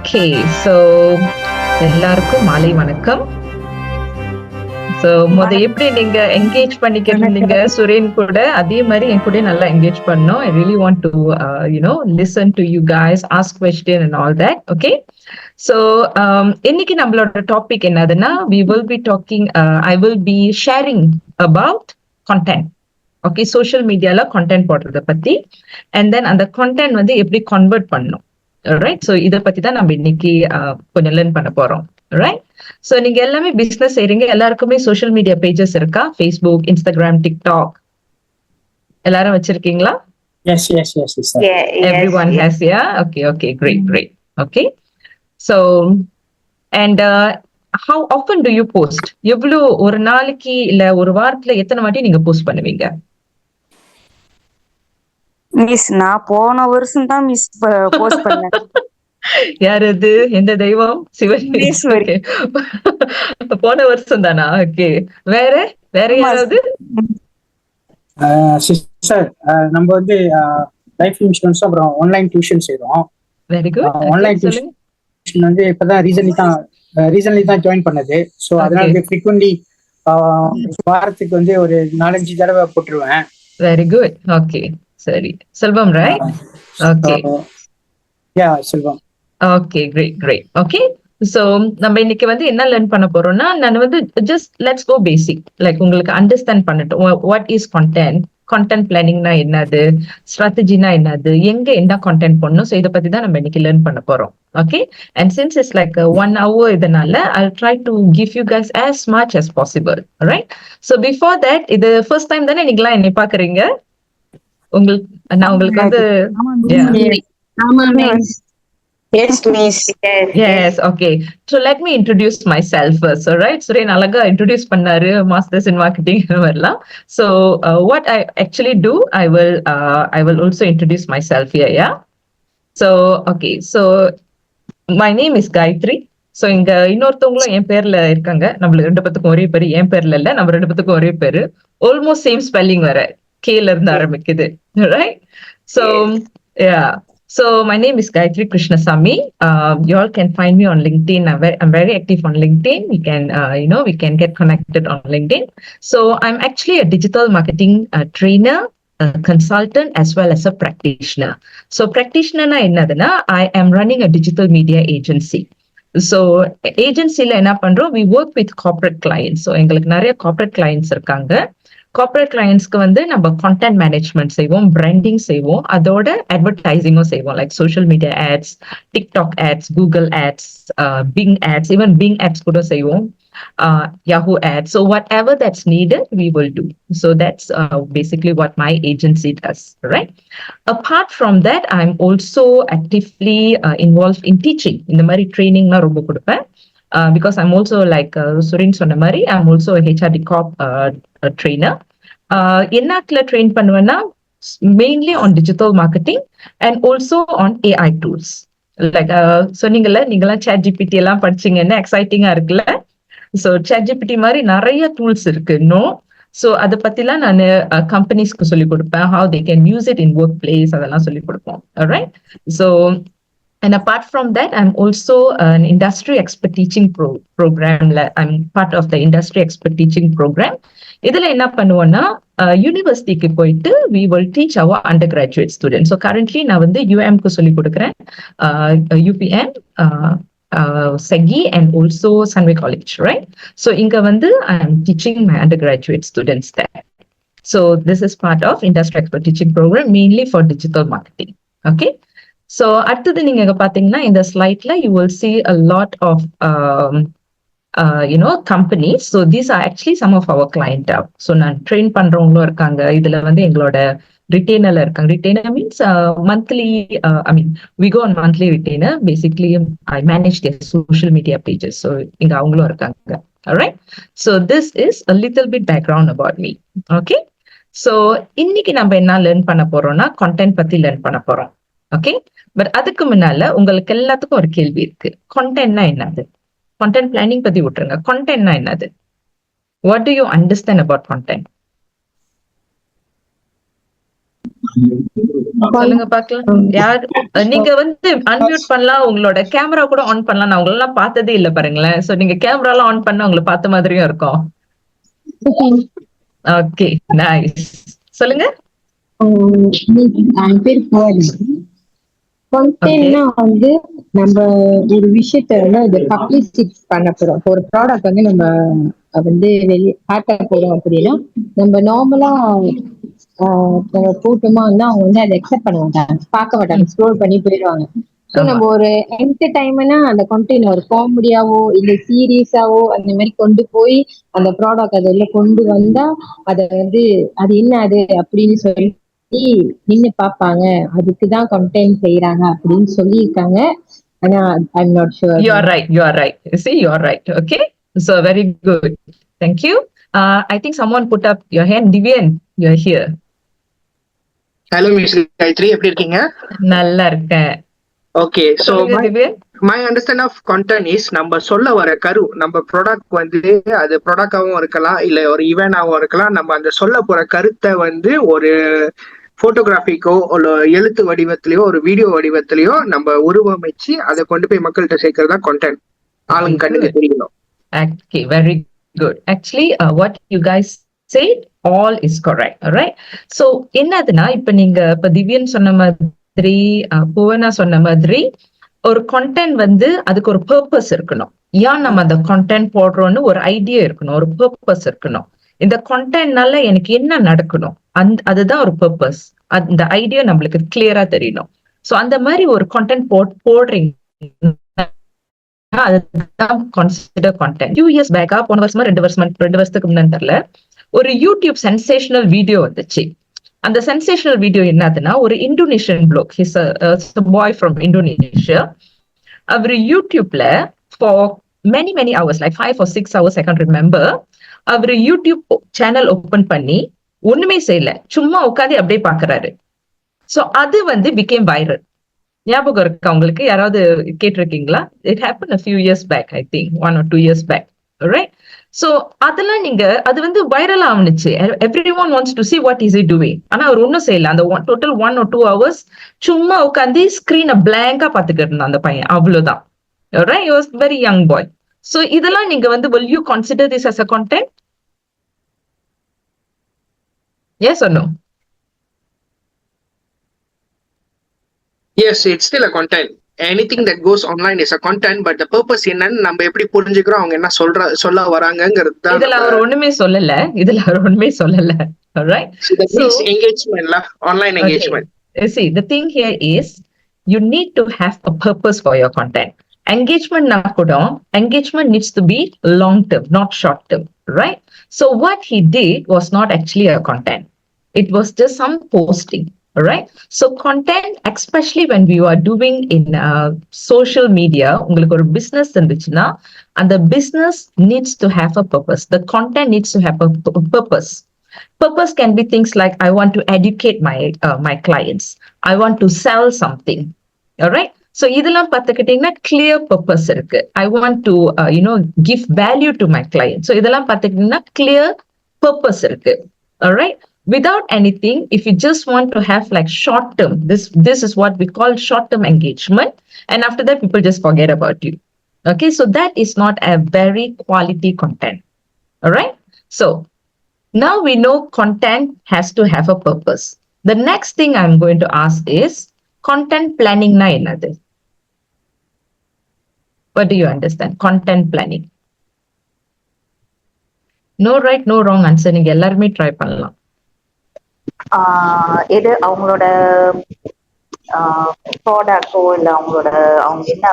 Okay, so எல்லாருக்கும் மாலை வணக்கம். ஸோ எப்படி நீங்க என்கேஜ் பண்ணிக்கிட்டு இருந்தீங்க சுரேன் கூட, அதே மாதிரி என் கூட நல்லா என்கேஜ் பண்ணோம். I really want to listen to you guys, ask question and all that. Okay, so இன்னைக்கு நம்மளோட டாபிக் என்னதுன்னா, we will be talking, I will be sharing about content. Okay, social மீடியால கண்டென்ட் போடுறத பத்தி, அண்ட் தென் அந்த content வந்து எப்படி convert பண்ணணும். ரைட், ஸோ இதை பத்தி தான் நம்ம இன்னைக்கு கொஞ்சம் லேர்ன் பண்ண போறோம். ரைட், ஸோ நீங்க எல்லாமே பிசினஸ் செய்றீங்க, எல்லாருக்குமே சோஷியல் மீடியா பேஜஸ் இருக்கா? ஃபேஸ்புக், இன்ஸ்டாகிராம், டிக்டாக் எல்லாரும் வச்சிருக்கீங்களா? Yes, sir. Everyone has, yeah? Okay, great. Okay, so and how often do you post? எவ்வளவு ஒரு நாளைக்கு இல்ல ஒரு வாரத்துல எத்தனை வாட்டி நீங்க போஸ்ட் பண்ணுவீங்க? மிஸ், நான் போன வருஷம் தான் மிஸ் போஸ்ட் பண்ணேன். யார் அது? எந்த தெய்வம்? சிவன். போன வருஷம் தானா? ஓகே, வேற யாராவது? சிஸ்டர், நம்ம வந்து லைஃப் இன்சூரன்ஸ் அப்புறம் ஆன்லைன் டியூஷன் செய்றோம். Very good. ஆன்லைன் டியூஷன் வந்து இப்பதான் ரீசன்ட்லி தான் ஜாயின் பண்ணது. ஸோ அதனால ஃப்ரீக்வென்ட்லி வாரத்துக்கு வந்து ஒரு 4-5 தடவை போட்டுருவேன். Very good. ஓகே, சரி. Selvam, right? Okay, yeah Selvam. Okay, great. Okay, so நம்ம இன்னைக்கு வந்து என்ன லேர்ன் பண்ண போறோம்னா, நான் வந்து just let's go basic, like உங்களுக்கு அண்டர்ஸ்டாண்ட் பண்ணட்டும். வாட் இஸ் கண்டென்ட் பிளானிங்னா என்னது, ஸ்ட்ராட்டஜினா என்னது, எங்க என்ன கண்டென்ட் பண்ணணும். ஸோ இதை பத்தி தான் நம்ம இன்னைக்கு லேர்ன் பண்ண போறோம். Okay, and since it's like 1 hour, இதனால I'll try to give you guys as much as possible. Alright, so before that, இது ஃபர்ஸ்ட் டைம் தானே நீங்களா என்னை பாக்குறீங்க? நான் உங்களுக்கு வந்து Yes, miss. Yes, okay. So let me introduce myself first, all right? Suren alaga introduce pannaru, masters in marketing varla. So what I actually do, I will also introduce myself here, yeah? So okay, so my name is Gayatri. So இங்க இன்னொருத்தவங்களும் என் பேர்ல இருக்காங்க. நம்ம ரெண்டு பேத்துக்கும் ஒரே பேரு, என் பேர்ல இல்ல, நம்ம ரெண்டு பேத்துக்கும் ஒரே பேரு. ஆல்மோஸ்ட் சேம் ஸ்பெல்லிங் வர, கேல இருந்து ஆரம்பிக்குது, right? So yeah. So my name is Gayatri Krishnasamy. You all can find me on LinkedIn. I'm very active on LinkedIn. We can get connected on LinkedIn. So I'm actually a digital marketing trainer, a consultant, as well as a practitioner. So practitioner na ennadana, I am running a digital media agency. So agency la enna pandrom, we work with corporate clients. So எங்களுக்கு நிறைய corporate clients இருக்காங்க. Corporate கிளையன்ஸ்க்கு வந்து நம்ம content management செய்வோம், branding செய்வோம், அதோட அட்வர்டைசிங்கும் செய்வோம், like social media ads, TikTok ads, Google ads, Bing ads, even Bing ads கூட செய்வோம், Yahoo ads. So whatever that's needed, we will do. So that's basically what my agency does, right? Apart from that, I'm also actively involved in teaching. In the mari training na romba kudupen. Because I'm also like Surin Sonamari, I'm also a HRD Corp trainer. Ennathla train பண்ணுவேன்னா mainly on digital marketing and also on AI tools. Like சொன்னீங்கல்ல, நீங்களாம் ChatGPT எல்லாம் படிச்சீங்கன்னா எக்ஸைட்டிங்கா இருக்குல்ல. So ChatGPT மாதிரி நிறைய tools இருக்கு இன்னும். ஸோ அதை பத்திலாம் நான் கம்பெனிஸ்க்கு சொல்லிக் கொடுப்பேன். how they can use it in workplace, அதெல்லாம் சொல்லிக் கொடுப்போம். Alright, so and apart from that, I'm also an industry expert teaching program. I'm part of the industry expert teaching program. இதுல என்ன பண்ணுவோம்னா, யூனிவர்சிட்டிக்கு போயிட்டு we will teach our undergraduate students. So currently நான் வந்து UM-க்கு சொல்லி கொடுக்குறேன், UPN, SEGI and also Sunway College, right? So இங்க வந்து I'm teaching my undergraduate students there. So this is part of industry expert teaching program, mainly for digital marketing. Okay, so அடுத்தது நீங்க பாத்தீங்கன்னா இந்த ஸ்லைட்ல you will see a lot of companies. So these are actually some of our clientele. So நான் train பண்றவங்களும் இருக்காங்க. இதுல வந்து எங்களோட ரிட்டெய்னர்ல இருக்காங்க. ரிட்டெய்னர் means monthly, we go on monthly retainer. Basically I manage their social media pages. So இங்க அவங்களும் இருக்காங்க. Alright, so this is a little bit background about me. Okay, so இன்னைக்கு நம்ம என்ன லேர்ன் பண்ண போறோம்னா, கண்டென்ட் பத்தி லேர்ன் பண்ண போறோம். ஓகே, பட் அதுக்கு முன்னால உங்களுக்கு எல்லாத்துக்கும் ஒரு கேள்வி இருக்கு. கண்டென்ட்னா என்னது? கண்டென்ட் பிளானிங் பத்தி விட்டுருங்க, கண்டென்ட்னா என்னது? What to you understand about content? சொல்லுங்க பாக்கலாம். யார் நீங்க வந்து அன்மியூட் பண்ணலாம், உங்களோட கேமரா கூட ஆன் பண்ணலாம். நான் உங்களெல்லாம் பார்த்ததே இல்ல பாருங்களேன். சோ நீங்க கேமரா எல்லாம் ஆன் பண்ணா உங்களை பார்த்த மாதிரியும் இருக்கும். Okay, nice. சொல்லுங்க. என் பேர் புவன். கண்டென்ட்னா வந்து நம்ம ஒரு விஷயத்த வந்து பப்ளிசிட்டி பண்ண போறோம். ஒரு ப்ராடக்ட் வந்து நம்ம வந்து வெளியே காட்ட போறோம் அப்படின்னா நம்ம நார்மலா போட்டோமா வந்து அவங்க வந்து அதை அக்செப்ட் பண்ண மாட்டாங்க, பார்க்க மாட்டாங்க, ஸ்க்ரோல் பண்ணி போயிடுவாங்க. ஸோ நம்ம ஒரு என்டர்டைன்மெண்டா அந்த கண்டென்ட் ஒரு காமெடியாவோ இல்ல சீரியஸாவோ அந்த மாதிரி கொண்டு போய் அந்த ப்ராடக்ட் அதுல கொண்டு வந்தா அதை வந்து அது என்ன அது அப்படின்னு சொல்லி நின்னு பாப்பாங்க. அதுக்குதான் கண்டென்ட் செய்யறாங்க அப்படின்னு சொல்லியிருக்காங்க. ஆனா I'm not sure. You are right. You are right. See, you are right. Okay. So very good. Thank you. I think someone put up your hand. Divyan, you are here. Hello miss Gayathri, எப்படி இருக்கீங்க? நல்லா இருக்கேன். Okay, so my understand of content is நம்ம சொல்ல வர கரு, நம்ம product வந்து அது ப்ராடக்டாவும் இருக்கலாம் இல்ல ஒரு ஈவென்டாவும் இருக்கலாம். நம்ம அந்த சொல்ல போற கருத்தை வந்து ஒரு போட்டோகிராஃபிக்கோ ஒரு எழுத்து வடிவத்திலயோ ஒரு வீடியோ வடிவத்திலயோ நம்ம உருவமைச்சு அதை கொண்டு போய் மக்கள்கிட்ட சேர்க்கறதா கண்டென்ட். ஆளுங்க கண்ணுக்கு தெரியணும். Okay, very good. Actually, what you guys said all is correct. All right. So என்னதுன்னா இப்ப நீங்க இப்ப திவ்யன் சொன்ன மாதிரி புவனா சொன்ன மாதிரி ஒரு கண்டென்ட் வந்து அதுக்கு ஒரு பர்பஸ் இருக்கணும். ஏன் நம்ம அந்த கண்டென்ட் போடுறோம்னு ஒரு ஐடியா இருக்கணும், ஒரு பர்பஸ் இருக்கணும். இந்த கண்டென்ட்னால எனக்கு என்ன நடக்கணும், அதுதான் ஒரு பர்பஸ். அந்த ஐடியா நம்மளுக்கு கிளியரா தெரியணும். சோ அந்த மாதிரி ஒரு கண்டென்ட் போடுறீங்க, அதுதான் கன்சிடர் கண்டென்ட். 2 years பேக், போன வருஷமா 2 வருஷத்துக்கு முன்னாடி தெரியல, ஒரு யூடியூப் சென்சேஷனல் வீடியோ வந்துச்சு. அந்த சென்சேஷனல் வீடியோ என்னதுன்னா ஒரு Indonesian bloke, his boy from Indonesia. அவர் யூடியூப்ல for many hours, like 5 or 6 hours, I can't remember, அவர் யூடியூப் சேனல் ஓபன் பண்ணி ஒண்ணுமே செய்யல, சும்மா உட்காந்து அப்படியே பாக்குறாரு. சோ அது வந்து became viral. ஞாபகம் இருக்கா உங்களுக்கு? யாராவது கேட்டிருக்கீங்களா? It happened a few years back, I think 1 or 2 years back, right? So அதெல்லாம் நீங்க அது வந்து viral ஆவணுச்சு. Everyone wants to see what is he doing. ஆனா அவர் ஒன்னும் செய்யல. அந்த total 1 or 2 hours சும்மா உட்காந்து ஸ்கிரீனை பிளாங்கா பாத்துக்கிட்டு இருந்தான் அந்த பையன், அவ்வளவுதான். Right? He was very young boy. So இதெல்லாம் நீங்க வந்து will you consider this as a content? Yes or no? Yes, it's still a content. Anything that goes online is a content, but the purpose என்னன்னு நம்ம எப்படி புரிஞ்சுக்கிறோம், அவங்க என்ன சொல்ல வராங்கங்கிறது தான். இதுல அவர் ஒண்ணுமே சொல்லல. Alright? So engagement la, online engagement. Okay. See, the thing here is you need to have a purpose for your content. Engagement na kuda, engagement needs to be long term, not short term, right? So what he did was not actually a content. It was just some posting. Right? So content, especially when we are doing in social media, உங்களுக்கு ஒரு business இருந்துச்சுன்னா அந்த business needs to have a purpose. The content needs to have a purpose. Purpose can be things like I want to educate my clients. I want to sell something. All right? So இதெல்லாம் பார்த்துக்கிட்டீங்கன்னா clear purpose இருக்கு. I want to give value to my client. So இதெல்லாம் பார்த்துக்கிட்டீங்கன்னா clear purpose இருக்கு. All right? Without anything, if you just want to have like short term, this is what we call short term engagement, and after that people just forget about you. Okay, so that is not a very quality content. All right, so now we know content has to have a purpose. The next thing I'm going to ask is content planning na enadhu? What do you understand? Content planning. No right, no wrong answer. நீங்க எல்லாருமே try பண்ணலாம். இது அவங்களோட ப்ராடக்டோ இல்லை அவங்க என்ன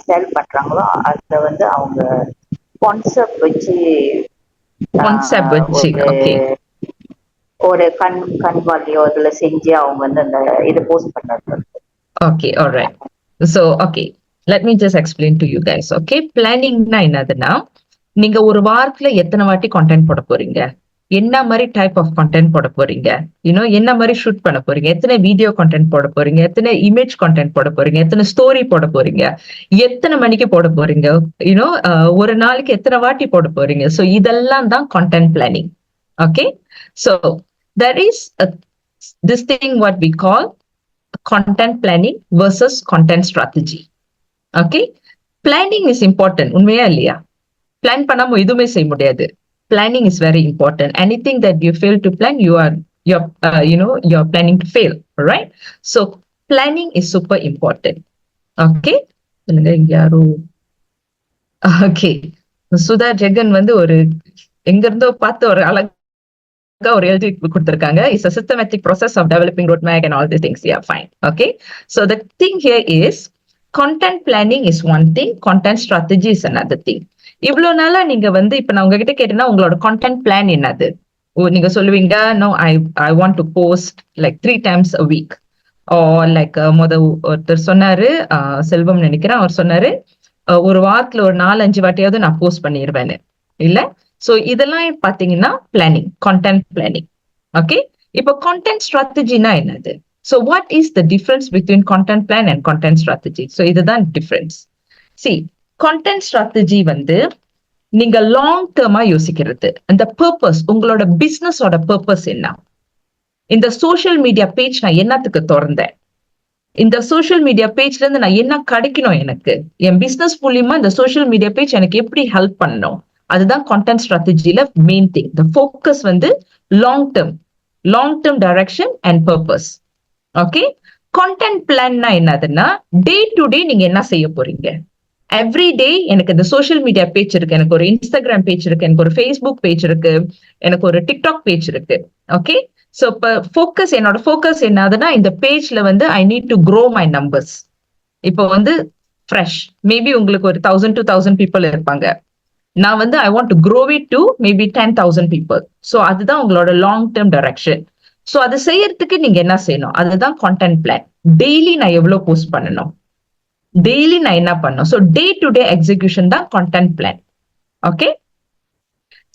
sale பண்றாங்களோ அதை வந்து அவங்க கான்செப்ட் வச்சு ஒரு கன்வாலியோ அதுல செஞ்சு அவங்க வந்து அந்த இதை போஸ்ட் பண்றாங்க. Okay, all right. So, okay, let me just explain to you guys. Okay, planning na என்னதுன்னா நீங்க ஒரு வாரத்துல எத்தனை வாட்டி கண்டென்ட் போட போறீங்க, என்ன மாதிரி டைப் ஆஃப் கண்டென்ட் போட போறீங்க, என்ன மாதிரி ஷூட் பண்ண போறீங்க, எத்தனை வீடியோ கண்டென்ட் போட போறீங்க, எத்தனை இமேஜ் கண்டென்ட் போட போறீங்க, எத்தனை ஸ்டோரி போட போறீங்க, எத்தனை மணிக்கு போட போறீங்க, ஒரு நாளைக்கு எத்தனை வாட்டி போட போறீங்க. ஸோ இதெல்லாம் தான் content planning. Okay, so there is a this thing what we call content planning versus content strategy. Okay, planning is important. உண்மையா இல்லையா? Plan பண்ணாம எதுவுமே செய்ய முடியாது. Planning is very important. Anything that you fail to plan, you're planning to fail, right? So planning is super important. Okay, யாரோ okay Sudha Jagan வந்து ஒரு எங்க இருந்தோ பார்த்து ஒரு அழகா ஒரு எழுதி கொடுத்திருக்காங்க. It's a systematic process of developing roadmap and all these things. Yeah, fine. Okay, so the thing here is content planning is one thing, content strategy is another thing. இவ்வளவு நாளா நீங்க வந்து இப்ப நான் உங்ககிட்ட கேட்டேன்னா உங்களோட content plan என்னது? நீங்க சொல்லுவீங்க no, I want to post like 3 times a week, or like ஒருத்தர் சொன்னாரு, செல்வம் நினைக்கிறேன், அவர் சொன்னாரு ஒரு வாரத்துல ஒரு 4-5 வாட்டியாவது நான் போஸ்ட் பண்ணிடுவேன்னு இல்ல. சோ இதெல்லாம் பாத்தீங்கன்னா பிளானிங், கான்டென்ட் பிளானிங். ஓகே, இப்போ கான்டென்ட் ஸ்ட்ராட்டஜினா என்னது? So what is the difference between content plan and content strategy? So இதுதான் difference. See, content strategy வந்து நீங்க லாங் டேர்மா யோசிக்கிறது. அந்த பர்பஸ், உங்களோட பிசினஸோட பர்பஸ் என்ன? இந்த சோஷியல் மீடியா பேஜ் நான் என்னத்துக்கு திறந்தேன்? இந்த சோஷியல் மீடியா பேஜ்ல இருந்து நான் என்ன கிடைக்கணும்? எனக்கு என் பிசினஸ் மூலியமா இந்த சோஷியல் மீடியா பேஜ் எனக்கு எப்படி ஹெல்ப் பண்ணணும்? அதுதான் கான்டென்ட் ஸ்ட்ராட்டஜில மெயின் திங். த ஃபோக்கஸ் வந்து long term direction and purpose. Okay, content பிளான்னா என்னதுன்னா டே டு டே நீங்க என்ன செய்ய போறீங்க. எவ்ரி டே எனக்கு இந்த சோஷியல் மீடியா பேஜ் இருக்கு, எனக்கு ஒரு இன்ஸ்டாகிராம் பேஜ் இருக்கு, எனக்கு ஒரு ஃபேஸ்புக் பேஜ் இருக்கு, எனக்கு ஒரு டிக்டாக் பேஜ் இருக்கு. ஓகே, சோ இப்ப ஃபோக்கஸ், என்னோட ஃபோக்கஸ் என்னதுன்னா இந்த பேஜ்ல வந்து I need to grow my numbers. இப்போ வந்து ஃப்ரெஷ் மேபி உங்களுக்கு ஒரு 1000 to 1000 பீப்புள் இருப்பாங்க. நான் வந்து I want to grow it to maybe 10,000 people. So அதுதான் உங்களோட லாங் டேர்ம் டைரக்ஷன். ஸோ அது செய்யறதுக்கு நீங்க என்ன செய்யணும்? அதுதான் கான்டென்ட் பிளான். டெய்லி நான் எவ்வளவு போஸ்ட் பண்ணணும், டெய்லி நான் என்ன பண்ணணும். So day to day execution தான் content plan. Okay,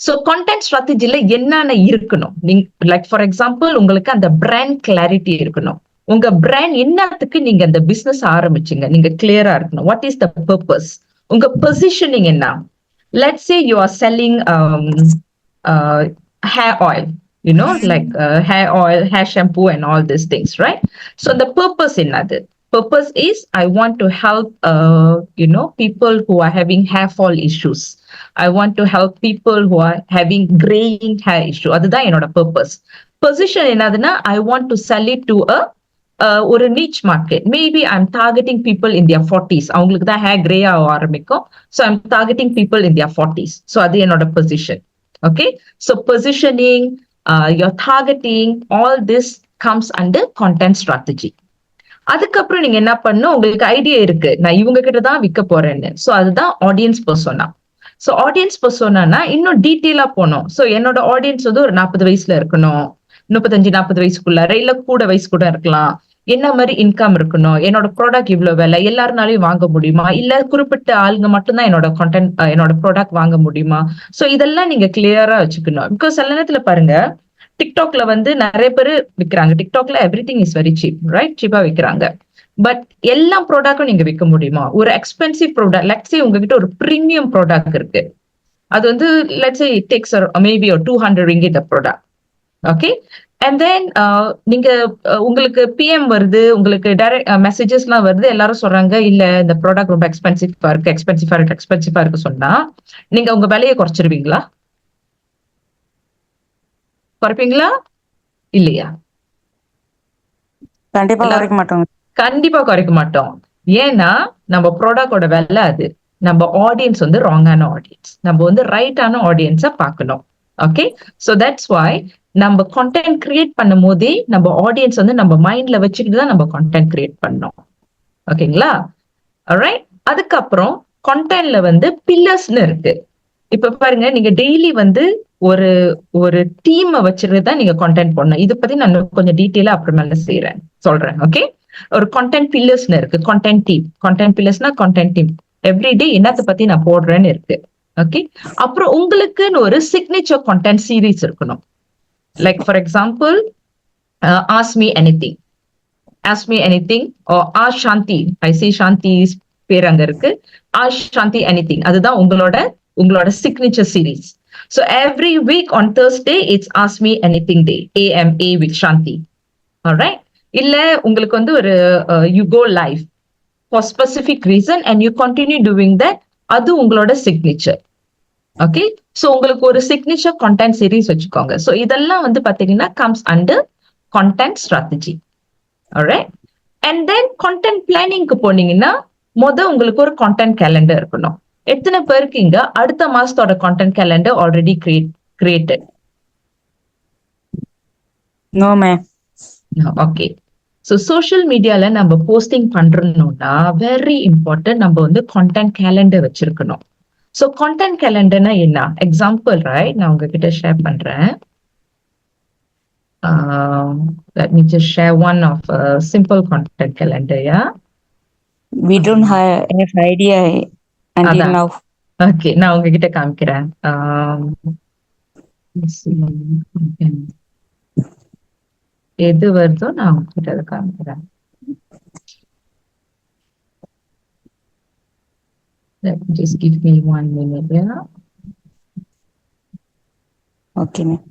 so content ஸ்ட்ராட்டஜில என்னென்ன இருக்கணும்? நீங்க லைக் ஃபார் எக்ஸாம்பிள் உங்களுக்கு அந்த பிராண்ட் கிளாரிட்டி இருக்கணும். உங்க பிராண்ட் என்னத்துக்கு நீங்க அந்த பிசினஸ் ஆரம்பிச்சீங்க நீங்க கிளியரா இருக்கணும். What is the purpose? உங்க பொசிஷனிங் என்ன? Let's say you are selling hair oil, like hair oil, hair shampoo and all these things, right? So the purpose in that, purpose is I want to help people who are having hair fall issues. I want to help people who are having graying hair issue. Adha enoda purpose. Position enadana I want to sell it to or a niche market. Maybe I'm targeting people in their 40s. Avangalukku da hair gray aarambikkum, so I'm targeting people in their 40s. So adha enoda position. Okay, so positioning, your targeting, all this comes under content strategy. அதுக்கப்புறம் நீங்க என்ன பண்ணணும்? உங்களுக்கு idea இருக்கு, நான் இவங்க கிட்ட தான் விற்க போறேன்னு. ஸோ அதுதான் audience persona. So audience persona இன்னும் டீட்டெயிலா போனோம். ஸோ என்னோட ஆடியன்ஸ் வந்து ஒரு 40 வயசுல இருக்கணும், 35-40 வயசுக்குள்ளார, இல்ல கூட வயசு கூட இருக்கலாம். என்ன மாதிரி இன்கம் இருக்கணும், என்னோட ப்ராடக்ட் இவ்வளவு விலை, எல்லாருனாலையும் வாங்க முடியுமா, இல்ல குறிப்பிட்ட ஆளுங்க மட்டும்தான் என்னோட ப்ராடக்ட் வாங்க முடியுமா? ஸோ இதெல்லாம் நீங்க கிளியரா வச்சுக்கணும். பிகாஸ் சில நேரத்துல பாருங்க, டிக்டாக்ல வந்து நிறைய பேர் விற்கிறாங்க. டிக்டாக்ல everything is very cheap, right? சீப்பா விற்கிறாங்க. பட் எல்லா ப்ராடக்டும் நீங்க விற்க முடியுமா? ஒரு எக்ஸ்பென்சிவ் ப்ராடக்ட், லெட்ஸ் சே உங்ககிட்ட ஒரு பிரீமியம் ப்ராடக்ட் இருக்கு, அது வந்து let's say it takes maybe ஒரு 200 ringgit a product. Okay, and தென் நீங்க உங்களுக்கு பிஎம் வருது, உங்களுக்கு டைரக்ட் மெசேஜஸ் எல்லாம் வருது, எல்லாரும் சொல்றாங்க இல்ல இந்த ப்ராடக்ட் ரொம்ப எக்ஸ்பென்சிவா இருக்கு சொன்னா நீங்க உங்க விலையை குறைச்சிருவீங்களா? குறைப்பீங்களா இல்லையா? கண்டிப்பா குறைக்க மாட்டோம். கண்டிப்பா குறைக்க மாட்டோம். ஏன்னா நம்ம ப்ராடக்டோட விலை அது. நம்ம ஆடியன்ஸ் வந்து ராங்கான ஆடியன்ஸ், நம்ம வந்து ரைட்டான ஆடியன்ஸை பார்க்கணும். ஓகே, ஸோ தட்ஸ் வாய் நம்ம கான்டென்ட் கிரியேட் பண்ணும் போதே நம்ம ஆடியன்ஸ் வந்து நம்ம மைண்ட்ல வச்சுக்கிட்டு தான் நம்ம கான்டென்ட் கிரியேட் பண்ணோம். ஓகேங்களா? ஆல்ரைட். அதுக்கப்புறம் கான்டென்ட்ல வந்து பில்லர்ஸ்னு இருக்கு. இப்ப பாருங்க, நீங்க டெய்லி வந்து ஒரு டீமை வச்சுட்டு தான் நீங்க கான்டென்ட் பண்ணணும். இதை பத்தி நான் கொஞ்சம் டீட்டெயிலா அப்புறமேல சொல்றேன். ஓகே, ஒரு கான்டென்ட் பில்லர்ஸ்னு இருக்கு, கான்டென்ட் டீம். கான்டென்ட் பில்லர்ஸ்னா கான்டென்ட் டீம். எவ்ரிடே என்னத்தை பத்தி நான் போடுறேன்னு இருக்கு. ஓகே, அப்புறம் உங்களுக்குன்னு ஒரு சிக்னேச்சர் கான்டென்ட் சீரீஸ் இருக்கணும். Like for example ask me anything, or Ask Shanti. I see Shanti's பேர் அங்க இருக்கு. Ask Shanti anything. அதுதான் உங்களோட signature series. So every week on Thursday, it's Ask Me Anything Day, AMA with Shanti. alright இல்ல உங்களுக்கு வந்து ஒரு you go live for specific reason and you continue doing that, அது உங்களோட signature. ஓகே, சோ உங்களுக்கு ஒரு சிக்னேச்சர் content series வச்சுக்கோங்க. So இதெல்லாம் வந்து பாத்தீங்கன்னா comes under content strategy. alright, and then content planning க்கு போனீங்கன்னா உங்களுக்கு ஒரு content calendar இருக்கணும். எத்தனை பேருக்கு இங்க அடுத்த மாசத்தோட content calendar already created? No ma'am. Okay, so social மீடியால நம்ம போஸ்டிங் பண்றோம்னா வெரி இம்பார்ட்டன்ட் நம்ம வந்து கான்டென்ட் கேலண்டர் வச்சிருக்கணும். ஸோ கான்டென்ட் கேலண்டர்னா என்ன? எக்ஸாம்பிள் ரைட், நான் உங்ககிட்ட ஷேர் பண்றேன். Let me just share one of simple content calendar. Yeah, We don't have idea until now. Okay, நான் உங்ககிட்ட காமிக்கிறேன். எது வருதோ நான் உங்ககிட்ட அதை காமிக்கிறேன். Just give me 1 minute. Yeah. Okay ma'am.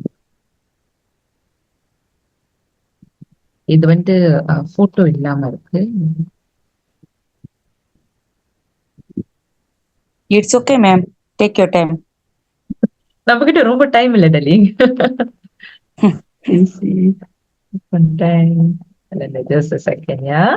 இது வந்து போட்டோ இல்லாம இருக்கு. It's okay ma'am. Take your time. நம்ம கிட்ட ரொம்ப டைம் இல்ல darling. Just a second, yeah.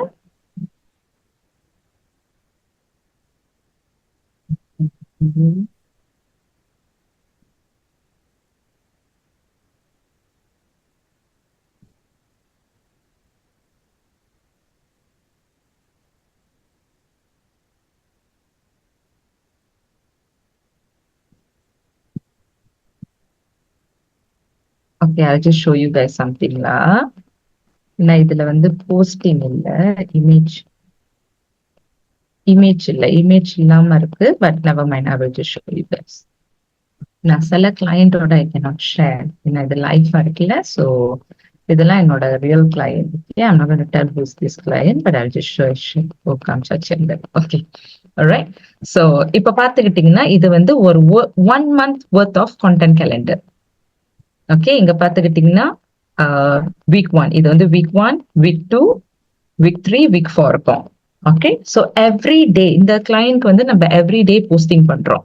Okay, I'll just show you guys something la. நான் இதுல வந்து போஸ்டிங் இல்ல, இமேஜ் இல்லாம இருக்கு. But never mind, I will just show you guys. நான் சில கிளையண்டோட I cannot share. ஏன்னா இது லைஃபா இருக்குல்ல, ஸோ இதெல்லாம் என்னோட real client. Yeah, I'm not going to tell who's this client, but I'll just show you. Okay, alright. So இப்ப பாத்துக்கிட்டீங்கன்னா இது வந்து ஒரு 1 month worth of content calendar. Okay, இங்க பாத்துக்கிட்டீங்கன்னா week 1 இது வந்து week 1, week 2, week 3, week 4 இருக்கும். ஓகே, ஸோ எவ்ரி டே இந்த கிளையண்ட் வந்து நம்ம எவ்ரி டே போஸ்டிங் பண்றோம்.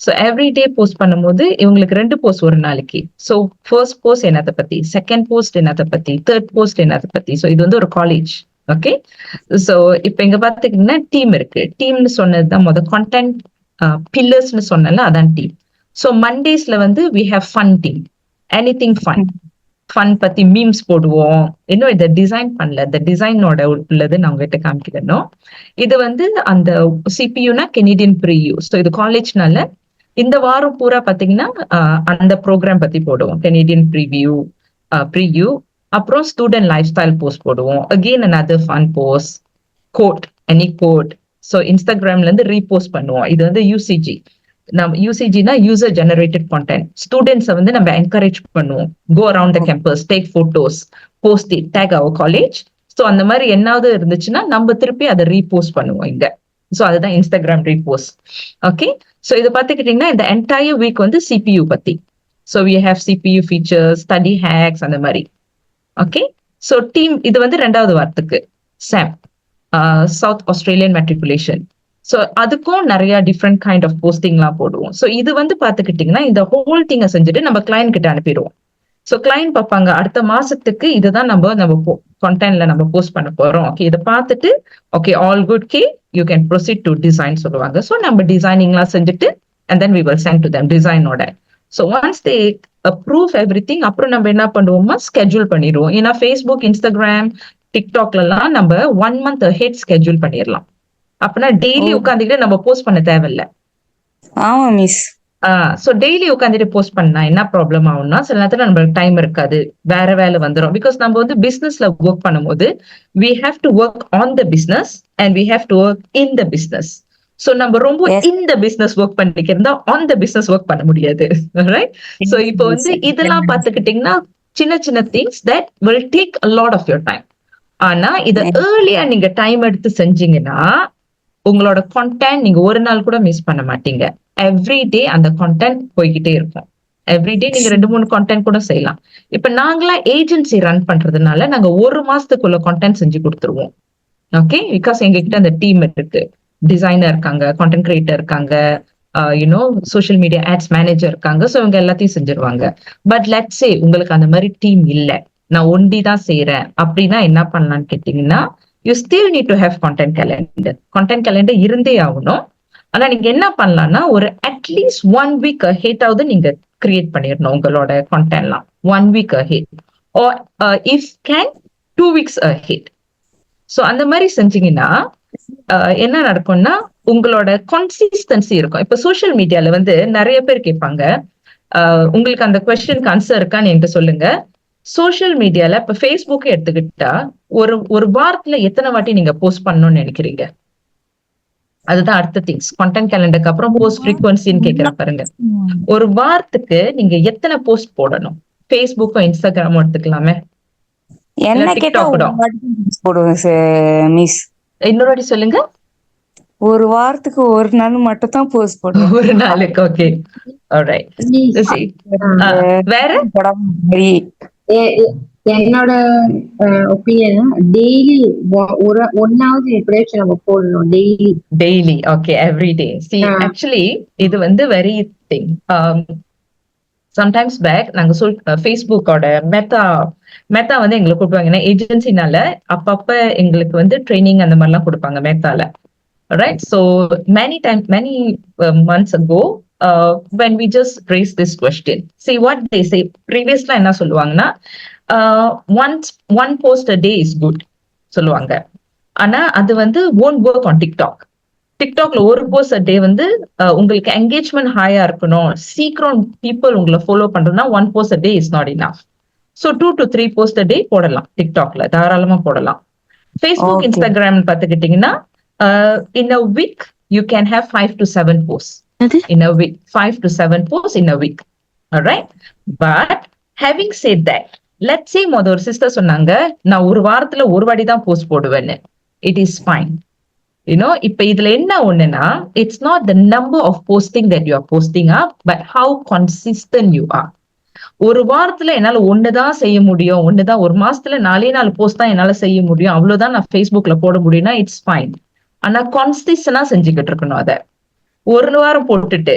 ஸோ எவ்ரி டே போஸ்ட் பண்ணும்போது இவங்களுக்கு 2 போஸ்ட் ஒரு நாளைக்கு. ஸோ ஃபர்ஸ்ட் போஸ்ட் என்னத்தை பத்தி, செகண்ட் போஸ்ட் என்னத்தை பத்தி, தேர்ட் போஸ்ட் என்னத்தை பத்தி. ஸோ இது வந்து ஒரு காலேஜ். ஓகே, ஸோ இப்போ இங்க பாத்துக்கிட்டீங்கன்னா டீம் இருக்கு. டீம்னு சொன்னதுதான் கான்டென்ட் பில்லர்ஸ்னு சொன்னல, அதான் டீம். ஸோ மண்டேஸ்ல வந்து we have fun team. anything fun பத்தி மீம்ஸ் போடுவோம். இன்னும் இதை டிசைன் பண்ணல, இந்த டிசைனோட உள்ளது நான் உங்ககிட்ட காமிக்கிறேன். இது வந்து அந்த சிபியூனா கெனடியன் ப்ரீயூ. ஸோ இது காலேஜ்னால இந்த வாரம் பூரா பாத்தீங்கன்னா அந்த ப்ரோக்ராம் பத்தி போடுவோம். கெனடியன் ப்ரீயூ, அப்புறம் ஸ்டூடெண்ட் லைஃப் ஸ்டைல் போஸ்ட் போடுவோம். Again another fun post, quote, any quote. So இன்ஸ்டாகிராம்ல இருந்து ரீபோஸ்ட் பண்ணுவோம். இது வந்து யூசிஜி. நம்ம யூசிஜினா யூசர் ஜெனரேட்டட் கான்டென்ட். ஸ்டூடெண்ட்ஸை வந்து நம்ம என்கரேஜ் பண்ணுவோம். Go around the campus, take photos, post it, tag our college. So அந்த மாதிரி என்னாவது இருந்துச்சுன்னா நம்ம திருப்பி அதை ரீபோஸ்ட் பண்ணுவோம் இங்க. ஸோ அதுதான் இன்ஸ்டாகிராம் ரீபோஸ்ட். ஓகே, ஸோ இதை பார்த்துக்கிட்டீங்கன்னா இந்த என்டையர் வீக் வந்து சிபியூ பத்தி. So we have CPU features, study hacks, அந்த மாதிரி. ஓகே, ஸோ டீம் இது வந்து 2வது வாரத்துக்கு some South Australian matriculation. So அதுக்கும் நிறைய டிஃப்ரெண்ட் கைண்ட் ஆஃப் போஸ்டிங்லாம் போடுவோம். ஸோ இது வந்து பாத்துக்கிட்டீங்கன்னா இந்த ஹோல் திங்கை செஞ்சுட்டு நம்ம கிளைண்ட் கிட்ட அனுப்பிடுவோம். ஸோ கிளைண்ட் பார்ப்பாங்க அடுத்த மாசத்துக்கு இதுதான் நம்ம கான்டென்ட்ல நம்ம போஸ்ட் பண்ண போறோம். ஓகே, இதை பார்த்துட்டு okay all good okay you can proceed to design சொல்லுவாங்க. ஸோ நம்ம டிசைனிங்லாம் செஞ்சுட்டு and then we will send to them டிசைனோட. So once they approve everything, அப்புறம் நம்ம என்ன பண்ணுவோமா ஸ்கெட்யூல் பண்ணிடுவோம். ஏன்னா ஃபேஸ்புக், இன்ஸ்டாகிராம், டிக்டாக்லாம் நம்ம 1 month ahead ஸ்கெட்யூல் பண்ணிடலாம். அப்படின்னா டெய்லி உட்காந்துக்கிட்டு நம்ம போஸ்ட் பண்ண தேவையில்ல. ஆமா மிஸ். சோ டெய்லி உட்காந்துட்டு போஸ்ட் பண்ணா என்ன ப்ராப்ளம் ஆகும்னா, சில நேரத்துல நம்மளுக்கு டைம் இருக்காது, வேற வேலை வந்துடும். பிகாஸ் நம்ம வந்து பிசினஸ்ல ஒர்க் பண்ணும்போது we have to work on the business and we have to work in the business. So நம்ம ரொம்ப இந்த பிசினஸ் ஒர்க் பண்ணிக்கிறதா ஆன் த பிசினஸ் ஒர்க் பண்ண முடியாது. ரைட்? சோ இப்போ வந்து இதெல்லாம் பாத்துக்கிட்டீங்கன்னா சின்ன சின்ன things that will take a lot of your time. ஆனா இத ஏர்லியா நீங்க டைம் எடுத்து செஞ்சீங்கன்னா உங்களோட கான்டென்ட் நீங்க ஒரு நாள் கூட மிஸ் பண்ண மாட்டீங்க. எவ்ரி டே அந்த கான்டென்ட் போய்கிட்டே இருக்கும். எவ்ரிடே நீங்க 2-3 கான்டென்ட் கூட செய்யலாம். இப்ப நாங்களா ஏஜென்சி ரன் பண்றதுனால நாங்க 1 மாசத்துக்குள்ள கான்டென்ட் செஞ்சு கொடுத்துருவோம். ஓகே, பிகாஸ் எங்ககிட்ட அந்த டீம் இருக்கு. டிசைனர் இருக்காங்க, கான்டென்ட் கிரியேட்டர் இருக்காங்க, you know social media ads manager இருக்காங்க. ஸோ இவங்க எல்லாத்தையும் செஞ்சிருவாங்க. பட் லெட்ஸ் சே உங்களுக்கு அந்த மாதிரி டீம் இல்ல, நான் ஒண்டி தான் செய்யறேன் அப்படின்னா என்ன பண்ணலாம்னு கேட்டீங்கன்னா, you still need to have content calendar. Content calendar இருந்தே ஆகணும். ஆனா நீங்க என்ன பண்ணலாம்னா, ஒரு அட்லீஸ்ட் 1 வீக் அஹெட்டாவது நீங்க கிரியேட் பண்ணிடணும் உங்களோட கான்டென்ட்லாம். 1 week ahead or if can 2 weeks ahead. So அந்த மாதிரி செஞ்சீங்கன்னா என்ன நடக்கும்னா, உங்களோட கன்சிஸ்டன்சி இருக்கும். இப்ப சோஷியல் மீடியால வந்து நிறைய பேர் கேட்பாங்க, உங்களுக்கு அந்த கொஸ்டினுக்கு ஆன்சர் இருக்கான்னு என்கிட்ட சொல்லுங்க. சோஷியல் மீடியால இப்ப ஃபேஸ்புக் எடுத்துக்கிட்டா ஒரு வாரத்துல எத்தனை வாட்டி நீங்க போஸ்ட் பண்ணணும்னு நினைக்கிறீங்க? அதுதான் அடுத்த திங்ஸ். கான்டென்ட் கேலண்டருக்கு அப்புறம் போஸ்ட் ஃப்ரீக்வன்சின்னு கேட்கிற பாருங்க. ஒரு வாரத்துக்கு நீங்க எத்தனை போஸ்ட் போடணும்? ஃபேஸ்புக்கும் இன்ஸ்டாகிராமும் எடுத்துக்கலாமே. என்ன கேட்டா போடுவேன் மிஸ். இன்னொரு வாட்டி சொல்லுங்க. ஒரு வாரத்துக்கு ஒரு நாள் மட்டும் தான் போஸ்ட் போடுவேன். ஒரு நாளுக்கு. Okay, alright. வேற என்னோட ஒப்பீனியன் டெய்லி ஒன்னாவது எப்படியாச்சும் நம்ம போடணும். Daily. Okay, everyday. See, actually இது வந்து வெரி திங். சம்டைம்ஸ் பேக் நாங்க ஃபேஸ்புக்கோட மெத்தா வந்து எங்களுக்கு கூப்பிடுவாங்க. ஏன்னா ஏஜென்சினால அப்பப்ப எங்களுக்கு வந்து ட்ரைனிங் அந்த மாதிரிலாம் கொடுப்பாங்க மெத்தால. Right. So many months ago when we just raised this question, see what they say. Previously என்ன சொல்லுவாங்கன்னா, one post a day is good சொல்லுவாங்க. ஆனா அது வந்து won't work on TikTok. டிக்டாக்ல ஒரு போஸ்ட் a day வந்து உங்களுக்கு என்கேஜ்மெண்ட் ஹையா இருக்கணும், சீக்கிரம் பீப்புள் உங்களை ஃபாலோ பண்றதுன்னா 1 post a day is not enough. So 2 to 3 post a day போடலாம். டிக்டாக்ல தாராளமா போடலாம். ஃபேஸ்புக், இன்ஸ்டாகிராம் பார்த்துக்கிட்டீங்கன்னா in a week you can have 5 to 7 posts in a week. 5 to 7 posts in a week. All right. But having said that, let's say ஒரு sister சொன்னாங்க, நான் ஒரு வாரத்துல ஒரு வாட்டி தான் போஸ்ட் போடுவேன்னு. It is fine. இப்ப இதுல என்ன ஒண்ணுன்னா, it's not the number of posting that you are posting up, but how consistent you are. ஒரு வாரத்துல என்னால ஒண்ணுதான் செய்ய முடியும், ஒண்ணுதான் ஒரு மாசத்துல 4 போஸ்ட் தான் என்னால செய்ய முடியும், அவ்வளவுதான் நான் ஃபேஸ்புக்ல போட முடியும்னா இட்ஸ் ஃபைன். ஆனா கான்சிஸ்டன்டா செஞ்சுக்கிட்டு இருக்கணும். அத ஒரு வாரம் போட்டுட்டு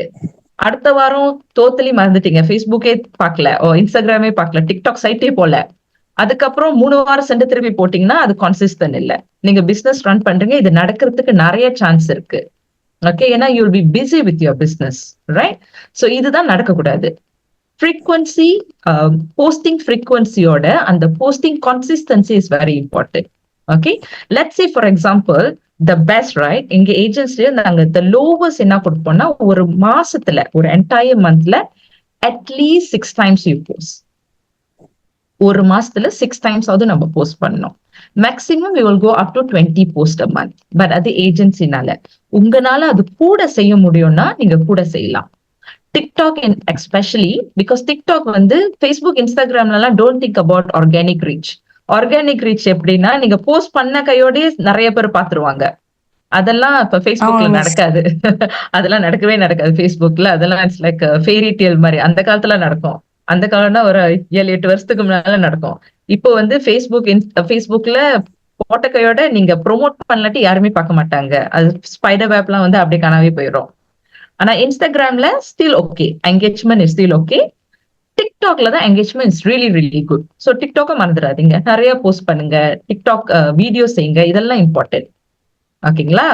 அடுத்த வாரம் டோட்டலி மறந்துட்டீங்க, ஃபேஸ்புக்கே பார்க்கல, இன்ஸ்டாகிராமே பார்க்கல, டிக்டாக் சைட்டே போல, அதுக்கப்புறம் 3 வாரம் சென்று திருப்பி போட்டீங்கன்னா அது கான்சிஸ்டன்ட் இல்ல. நீங்க பிசினஸ் ரன் பண்றீங்க, இது நடக்கிறதுக்கு நிறைய சான்ஸ் இருக்கு. ஓகே, ஏன்னா you will be busy with your business, right? So இதுதான் நடக்கக்கூடாது. ஃப்ரீக்வன்சி, போஸ்டிங் ஃப்ரீக்வன்சியோட அந்த posting consistency is very important. Okay, let's say for example the best, right? எங்க ஏஜென்சில நாங்க த லோவஸ்ட் என்ன கொடுப்போம்னா, ஒரு மாசத்துல ஒரு என்டையர் மந்த்ல அட்லீஸ்ட் 6 times யூ போஸ்ட். ஒரு மாசத்துல 6 times ஆவது நம்ம போஸ்ட் பண்ணணும். Maximum we will go up to 20 post a month. But அது ஏஜென்சினால. உங்களால அது கூட செய்ய முடியும்னா நீங்க கூட செய்யலாம். டிக்டாக் எஸ்பெஷலி பிகாஸ் டிக்டாக் வந்து ஃபேஸ்புக், இன்ஸ்டாகிராம்லாம் don't think about organic reach. Organic reach எப்படின்னா, நீங்க போஸ்ட் பண்ண கையோடய நிறைய பேர் பாத்துருவாங்க. அதெல்லாம் இப்ப ஃபேஸ்புக்ல நடக்காது. அதெல்லாம் நடக்கவே நடக்காது ஃபேஸ்புக்ல. அதெல்லாம் இட்ஸ் லைக் ஃபேரி டேல் மாதிரி. அந்த காலத்துல நடக்கும். அந்த காலம்னா ஒரு 7-8 வருஷத்துக்கு முன்னால நடக்கும். இப்போ வந்து ஃபேஸ்புக்ல போட்ட கையோட நீங்க ப்ரொமோட் பண்ணலாட்டி யாருமே பார்க்க மாட்டாங்க. அது ஸ்பைடர் வேப்லாம் வந்து அப்படியே காணாவே போயிடும். ஆனா இன்ஸ்டாகிராம்ல still okay, engagement is still okay. டிக்டாக்ல தான் engagement is really really good. So டிக்டாக்கை மறந்துடாதீங்க, நிறைய போஸ்ட் பண்ணுங்க, டிக்டாக் வீடியோ செய்யுங்க, இதெல்லாம் இம்பார்ட்டன்ட். ஓகேங்களா?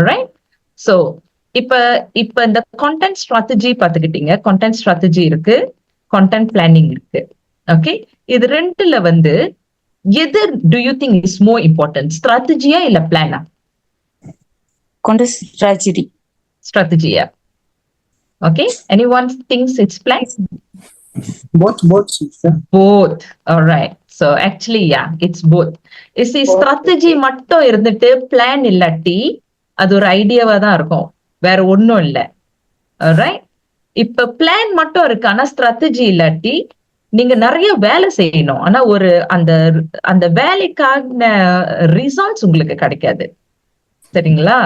ரைட். ஸோ இப்ப இந்த கான்டென்ட் ஸ்ட்ராட்டஜி பார்த்துக்கிட்டீங்க. கான்டென்ட் ஸ்ட்ராட்டஜி இருக்கு, கான்டென்ட் பிளானிங் இருக்கு. ஓகே, இது ரெண்டுல வந்து எது do you think is more important, ஸ்ட்ராட்டஜியா இல்ல பிளானா? கான்டென்ட் ஸ்ட்ராட்டஜியா? Okay, anyone thinks it's plan? Both, sister. Both. All right. So actually, yeah, it's both. You see, strategy மட்டும் இருந்துட்டு பிளான் இல்லாட்டி அது ஒரு ஐடியாவா தான் இருக்கும், வேற ஒன்னும் இல்ல. ரைட்? இப்ப பிளான் மட்டும் இருக்கு, ஆனா ஸ்ட்ராட்டஜி இல்லாட்டி நீங்க நிறைய வேலை செய்யணும், ஆனா ஒரு அந்த வேலைக்கான ரிசல்ட்ஸ் உங்களுக்கு கிடைக்காது. சரிங்களா?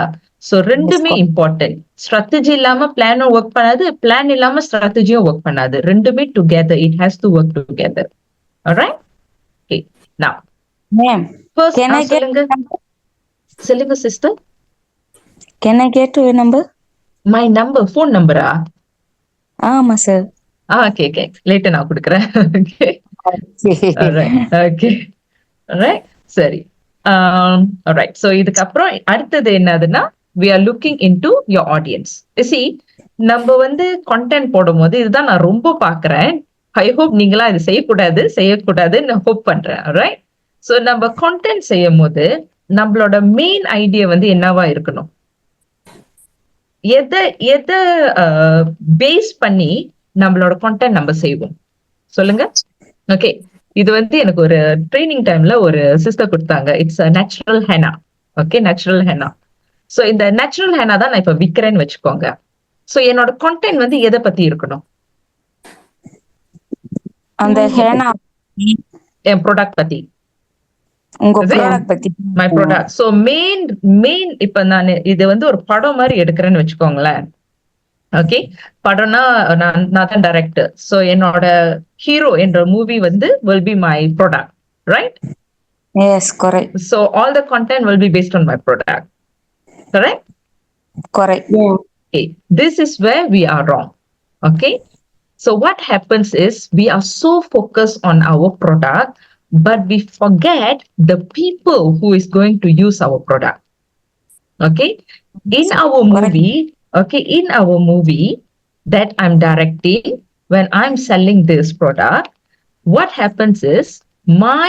ஸோ ரெண்டுமே இம்பார்ட்டன்ட். ஸ்ட்ராட்டஜி இல்லாம பிளானும் ஒர்க் பண்ணாது, பிளான் இல்லாம ஸ்ட்ராட்டஜியும் ஒர்க் பண்ணாது. ரெண்டுமே together, it has to work together. Alright? Okay. நவ Ma'am, first can I get சொல்லுங்க. சொல்லுங்க sister. can I get your number? My number, phone நம்பரா? ஆமா சார். ஓகே ஓகே, லேட்டா நான் கொடுக்குறேன். ஓகே ஓகே ரைட், சரி. ரைட், ஸோ இதுக்கப்புறம் அடுத்தது என்னதுன்னா, we are looking into your audience. See, நம்ம வந்து content போடும் போது இதுதான் நான் ரொம்ப பாக்குறேன். ஐ ஹோப் நீங்களா இது செய்யக்கூடாதுன்னு நான் ஹோப் பண்றேன். ரைட், ஸோ நம்ம content செய்யும் போது நம்மளோட மெயின் ஐடியா வந்து என்னவா இருக்கணும்? எதை பேஸ் பண்ணி நம்மளோட content நம்ம செய்வோம் சொல்லுங்க. ஓகே, இது வந்து எனக்கு ஒரு ட்ரைனிங் டைம்ல ஒரு சிஸ்டர் கொடுத்தாங்க. It's natural henna. Okay, natural henna. So இந்த நேச்சுரல் ஹெனா தான் நான் இப்ப விற்கிறேன்னு வச்சுக்கோங்க. ஸோ என்னோட content வந்து எதை பத்தி இருக்கணும்? அந்த ஹேனா என் ப்ராடக்ட் பத்தி, உங்க ப்ராடக்ட் பத்தி. My product. ஸோ மெயின் இப்ப நான் இது வந்து ஒரு படம் மாதிரி எடுக்கிறேன்னு வச்சுக்கோங்களேன். ஓகே, படம்னா நான் தான் டைரக்டர். ஸோ என்னோட ஹீரோ என்ற மூவி வந்து will be my product, right? Yes, correct. So all the content will be based on my product, correct? Correct. Okay, this is where we are wrong. Okay, so what happens is we are so focused on our product, but we forget the people who is going to use our product. Okay, in our movie, in our movie that I'm directing, when I'm selling this product, what happens is my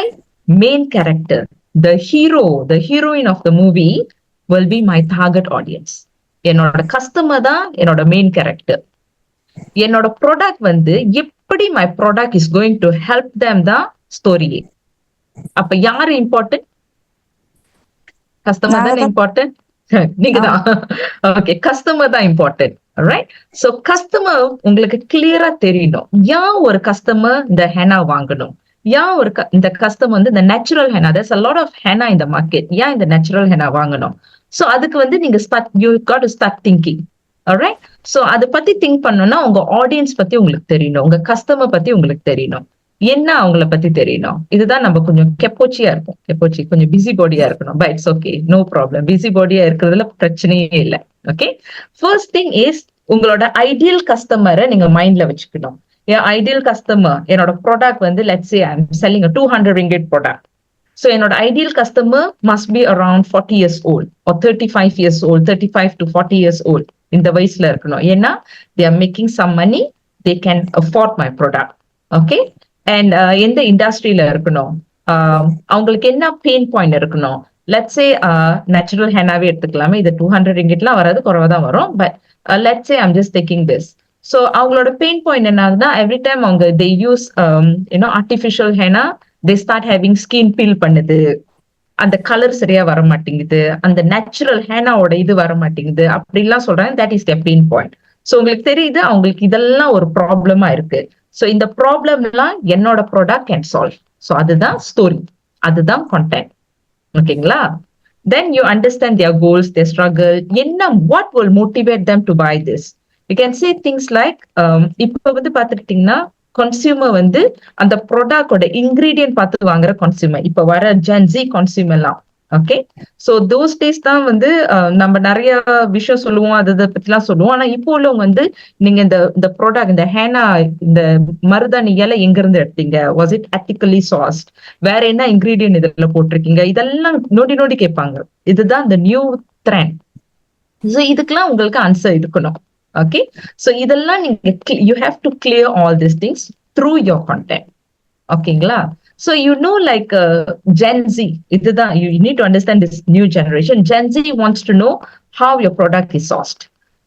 main character, the hero, the heroine of the movie will be my target audience. என்னோட customer தான் என்னோட main character. என்னோட product வந்து எப்படி my product is going to help them தான் ஸ்டோரியே. அப்ப யாரு important? Customer தான் இம்பார்ட்டன்ட். நீங்க தான். ஓகே, கஸ்டமர் தான் இம்பார்ட்டன்ட். ரைட், சோ கஸ்டமர் உங்களுக்கு கிளியரா தெரியணும். ஏன் ஒரு கஸ்டமர் இந்த ஹெனா வாங்கணும்? ஏன் இந்த கஸ்டமர் வந்து இந்த natural henna, there's a lot of henna in the market, ஏன் இந்த நேச்சுரல் ஹெனா வாங்கணும்? சோ அதுக்கு வந்து நீங்க you got to start thinking. alright, so அதை பத்தி திங்க் பண்ணணும்னா உங்க ஆடியன்ஸ் பத்தி உங்களுக்கு தெரியணும், உங்க கஸ்டமர் பத்தி உங்களுக்கு தெரியணும், என்ன அவங்கள பத்தி தெரியணும். இதுதான் நம்ம கொஞ்சம் கெப்போச்சியா இருக்கும். கெப்போச்சி கொஞ்சம் பிஸி பாடியா இருக்கணும். But it's okay, no problem. Busy பாடியா இருக்கிறதுல பிரச்சனையே இல்லை. ஓகே, ஃபர்ஸ்ட் திங் இஸ் உங்களோட ஐடியல் கஸ்டமரை நீங்க மைண்ட்ல வச்சுக்கணும். என் ஐடியல் கஸ்டமர், என்னோட ப்ராடக்ட் வந்து let's say I'm selling a 200 ringgit product. So என்னோட ideal customer must be around 40 years old or 35 years old, 35 to 40 years old. இந்த வயசுல இருக்கணும். ஏன்னா they are making some money, they can afford my product. Okay, and எந்த இண்டஸ்ட்ரியில இருக்கணும், அவங்களுக்கு என்ன பெயின் பாயிண்ட் இருக்கணும். லெட்ஸ் சே நேச்சுரல் ஹெனாவே எடுத்துக்கலாமே. இது 200 ringgitலாம் வராது, குறைவா தான் வரும். But let's say I'm just taking this. So அவங்களோட பெயின் பாயிண்ட் என்ன ஆகுதுன்னா, எவ்ரி டைம் அவங்க they use artificial henna, they start having skin peel பண்ணுது, அந்த கலர் சரியா வர மாட்டேங்குது, அந்த நேச்சுரல் ஹேனாவோட இது வர மாட்டேங்குது, அப்படிலாம் சொல்றாங்க. That is their pain point. So உங்களுக்கு தெரியுது அவங்களுக்கு இதெல்லாம் ஒரு ப்ராப்ளமா இருக்கு. ஸோ இந்த ப்ராப்ளம்லாம் என்னோட ப்ராடக்ட் கேன் சால்வ். ஸோ அதுதான் ஸ்டோரி, அதுதான் கான்டென்ட். ஓகேங்களா? Then you understand their goals, their struggle, என்ன what will motivate them to buy this. You can say things like, இப்போ வந்து பார்த்துக்கிட்டீங்கன்னா கன்சியூமர் வந்து அந்த ப்ராடக்டோட இன்கிரீடியன்ட் பார்த்து வாங்குற கன்சியூமர், இப்போ வர ஜென்ஸி கன்சியூமர்லாம். ஓகே, ஸோ தோஸ் டேஸ் தான் வந்து நம்ம நிறைய விஷயம் சொல்லுவோம், அதை பத்திலாம் சொல்லுவோம். ஆனா இப்போ உள்ளவங்க வந்து நீங்க இந்த ப்ராடக்ட், இந்த ஹேனா, இந்த மருதாணி இலை எங்க இருந்து எடுத்தீங்க, வாஸ் இட் எத்திக்கலி சார்ஸ்ட், வேற என்ன இன்கிரீடியன்ட் இதுல போட்டிருக்கீங்க, இதெல்லாம் நோண்டி கேட்பாங்க. இதுதான் இந்த நியூ ட்ரெண்ட். ஸோ இதுக்கெல்லாம் உங்களுக்கு ஆன்சர் இருக்கணும். ஓகே, ஸோ இதெல்லாம் நீங்க you have to clear all this things through your content. ஓகேங்களா? So you know, like Gen Z, you need to understand this new generation. Gen Z wants to know how your product is sourced.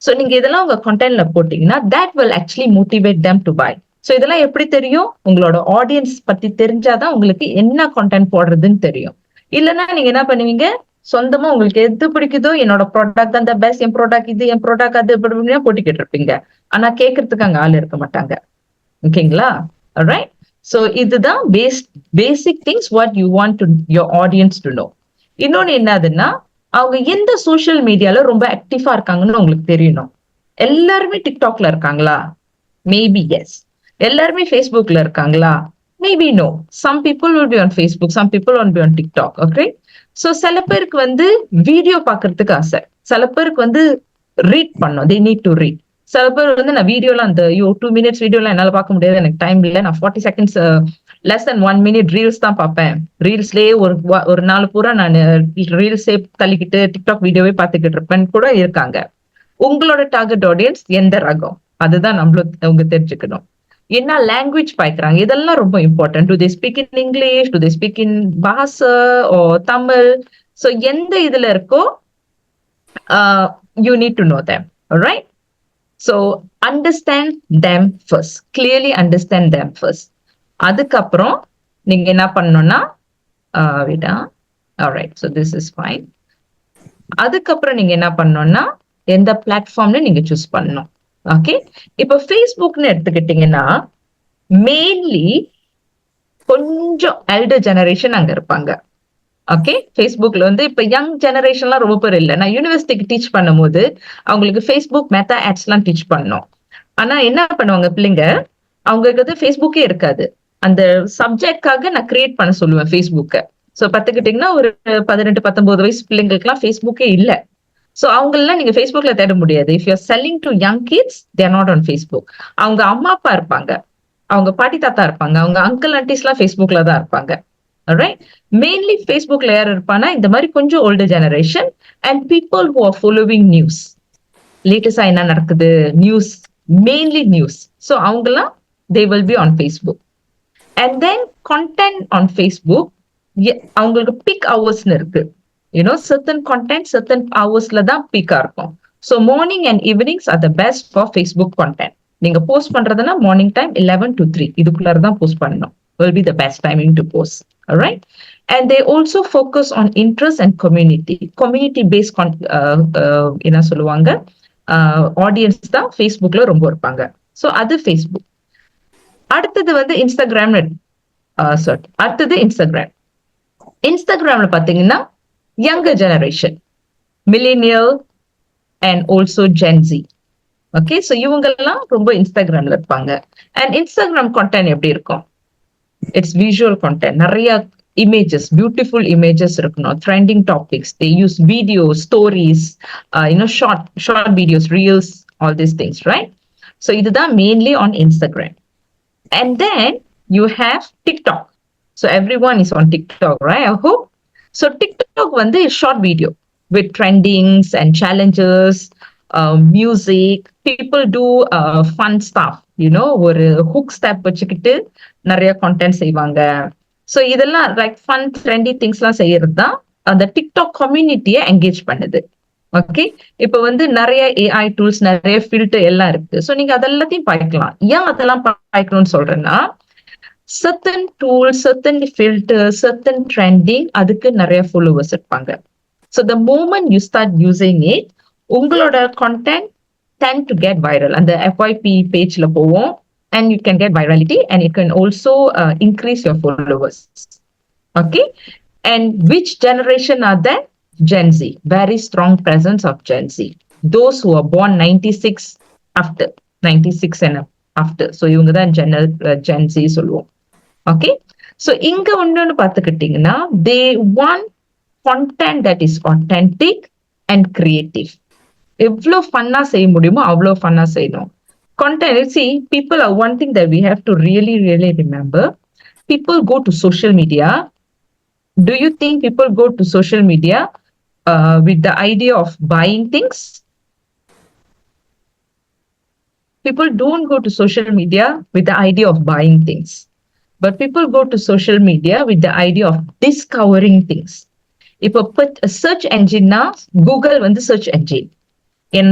So நீங்க இதெல்லாம் உங்க கண்டென்ட்ல போட்டீங்கன்னா that will actually motivate them to buy. So இதெல்லாம் எப்படி தெரியும்? உங்களோட audience பத்தி தெரிஞ்சாதான் உங்களுக்கு என்ன கண்டென்ட் போடுறதுன்னு தெரியும். இல்லைன்னா நீங்க என்ன பண்ணுவீங்க, சொந்தமா உங்களுக்கு எது பிடிக்குதோ, என்னோட ப்ராடக்ட் தான் பெஸ்ட், என் ப்ராடக்ட் இது, என் ப்ராடக்ட் அது போட்டிக்கிட்டு இருப்பீங்க. ஆனா கேட்கறதுக்கு அங்க ஆள் இருக்க மாட்டாங்க. ஓகேங்களா? alright, so இதுதான் basic things what you want to your audience to know. இன்னொன்னு என்னதுன்னா, அவங்க எந்த சோஷியல் மீடியால ரொம்ப ஆக்டிவா இருக்காங்கன்னு உங்களுக்கு தெரியணும். எல்லாருமே டிக்டாக்ல இருக்காங்களா? Maybe yes. எல்லாருமே ஃபேஸ்புக்ல இருக்காங்களா? Maybe no. Some people will be on Facebook, some people will be on TikTok. Okay, so சில பேருக்கு வந்து வீடியோ பார்க்கறதுக்கு ஆசை, சில பேருக்கு வந்து ரீட் பண்ணும், தே நீட் டு ரீட். சில பேர் வந்து நான் வீடியோலாம் அந்த 2 minutes வீடியோலாம் என்னால பார்க்க முடியாது, எனக்கு டைம் இல்லை, நான் 40 seconds less than 1 minute reels தான் பார்ப்பேன். ரீல்ஸ்லயே ஒரு நாள் பூரா நான் ரீல்ஸே தள்ளிக்கிட்டு டிக்டாக் வீடியோவே பார்த்துக்கிட்டு இருப்பேன்னு கூட இருக்காங்க. உங்களோட டார்கெட் ஆடியன்ஸ் எந்த ரகம், அதுதான் அவங்க தெரிஞ்சுக்கணும். என்ன லாங்குவேஜ் பாய்க்கிறாங்க, இதெல்லாம் ரொம்ப important. Do they speak in English, do they speak in Bahasa or Tamil. So எந்த இதுல இருக்கோ you need to know them. Right? So understand them first, clearly understand them first. அதுக்கப்புறம் நீங்க என்ன பண்ணணும்னா விடா alright, so this is fine. அதுக்கப்புறம் நீங்க என்ன பண்ணணும்னா எந்த பிளாட்ஃபார்ம்னு நீங்க சூஸ் பண்ணணும். ஓகே, இப்போ ஃபேஸ்புக்னு எடுத்துக்கிட்டீங்கன்னா மெயின்லி கொஞ்சம் எல்டர் ஜெனரேஷன் அங்க இருப்பாங்க. ஓகே, ஃபேஸ்புக்ல வந்து இப்ப யங் ஜெனரேஷன்லாம் ரொம்ப பேர் இல்லை. நான் யூனிவர்சிட்டிக்கு டீச் பண்ணும் போது அவங்களுக்கு ஃபேஸ்புக் மெத்தா ஆட்ஸ் எல்லாம் டீச் பண்ணோம். ஆனா என்ன பண்ணுவாங்க பிள்ளைங்க, அவங்களுக்கு வந்து ஃபேஸ்புக்கே இருக்காது. அந்த சப்ஜெக்ட்காக நான் கிரியேட் பண்ண சொல்லுவேன் ஃபேஸ்புக்கை. ஸோ பார்த்துக்கிட்டீங்கன்னா ஒரு 18-19 வயசு பிள்ளைங்களுக்குலாம் ஃபேஸ்புக்கே இல்லை. ஸோ அவங்களெல்லாம் நீங்க ஃபேஸ்புக்ல தேட முடியாது. If you're selling to young kids, there not on Facebook. அவங்க அம்மா அப்பா இருப்பாங்க, அவங்க பாட்டி தாத்தா இருப்பாங்க, அவங்க அங்கிள் ஆண்டிஸ்லாம் ஃபேஸ்புக்ல தான் இருப்பாங்க. ரைட்? மெயின்லி ஃபேஸ்புக்ல யார் இருப்பானா இந்த மாதிரி கொஞ்சம் older generation and people who are following news. லேட்டஸ்டா என்ன நடக்குது, நியூஸ், மெயின்லி நியூஸ். ஸோ அவங்கலாம் they will be on Facebook. And then content on Facebook அவங்களுக்கு பிக் ஹவர்ஸ்னு இருக்கு. certain content certain ஹவர்ஸ்ல தான் பீக்கா இருக்கும். So morning and evenings are the best for Facebook content. நீங்க போஸ்ட் பண்றதுன்னா மார்னிங் டைம் 11 to 3 இதுக்குள்ளார தான் போஸ்ட் பண்ணணும். will be the best timing to post. All right? And they also focus on interest and community based என்ன சொல்லுவாங்க audience தான் ஃபேஸ்புக்ல ரொம்ப இருப்பாங்க. ஸோ அது ஃபேஸ்புக். அடுத்தது வந்து இன்ஸ்டாகிராம். அடுத்தது இன்ஸ்டாகிராம்ல பாத்தீங்கன்னா younger generation, millennial and also Gen Z. Okay, so இவங்கெல்லாம் ரொம்ப இன்ஸ்டாகிராம்ல இருப்பாங்க. அண்ட் இன்ஸ்டாகிராம் கான்டென்ட் எப்படி இருக்கும்? இட்ஸ் விஷுவல் கான்டென்ட், நிறைய இமேஜஸ், பியூட்டிஃபுல் இமேஜஸ் இருக்கணும், trending topics, they use video, stories, short videos, reels, all these things. Right? So இதுதான் mainly on Instagram. And then you have TikTok. So everyone is on TikTok, right? I hope. So TikTok வந்து short video with trendings and challenges, music. People do fun stuff, ஒரு hook step வச்சுக்கிட்டு நிறைய content செய்வாங்க. So இதெல்லாம் like fun trendy திங்ஸ்லாம் செய்யறது தான் அந்த டிக்டாக் கம்யூனிட்டியை என்கேஜ் பண்ணுது. ஓகே, இப்போ வந்து நிறைய AI டூல்ஸ், நிறைய ஃபில்டர் எல்லாம் இருக்கு. ஸோ நீங்க அதெல்லாத்தையும் பாய்க்கலாம். ஏன் அதெல்லாம் பாய்க்கணும்னு சொல்றேன்னா, certain tools, certain filters, certain trending, அதுக்கு நிறைய followers இருப்பாங்க. So the moment you start using it, உங்களோட content tend to get viral. அந்த FYP pageல போவோம் and you can get virality and it can also increase your followers. Okay? And which generation are that? Gen Z. Very strong presence of Gen Z. Those who are born 96 after, 96 and after. So இவங்க தான் Gen Z சொல்லுவோம். Okay, so இங்க ஒன்னு பார்த்துக்கிட்டீங்கன்னா they want content that is authentic and creative. எவ்வளோ ஃபன்னா செய்ய முடியுமோ அவ்வளோ ஃபன்னா செய்யணும். Content, see, people are one thing that we have to really remember. People go to social media. Do you think people go to social media with the idea of buying things? People don't go to social media with the idea of buying things. But people go to social media with the idea of discovering things. இப்போ search என்ஜின்னா Google வந்து search engine.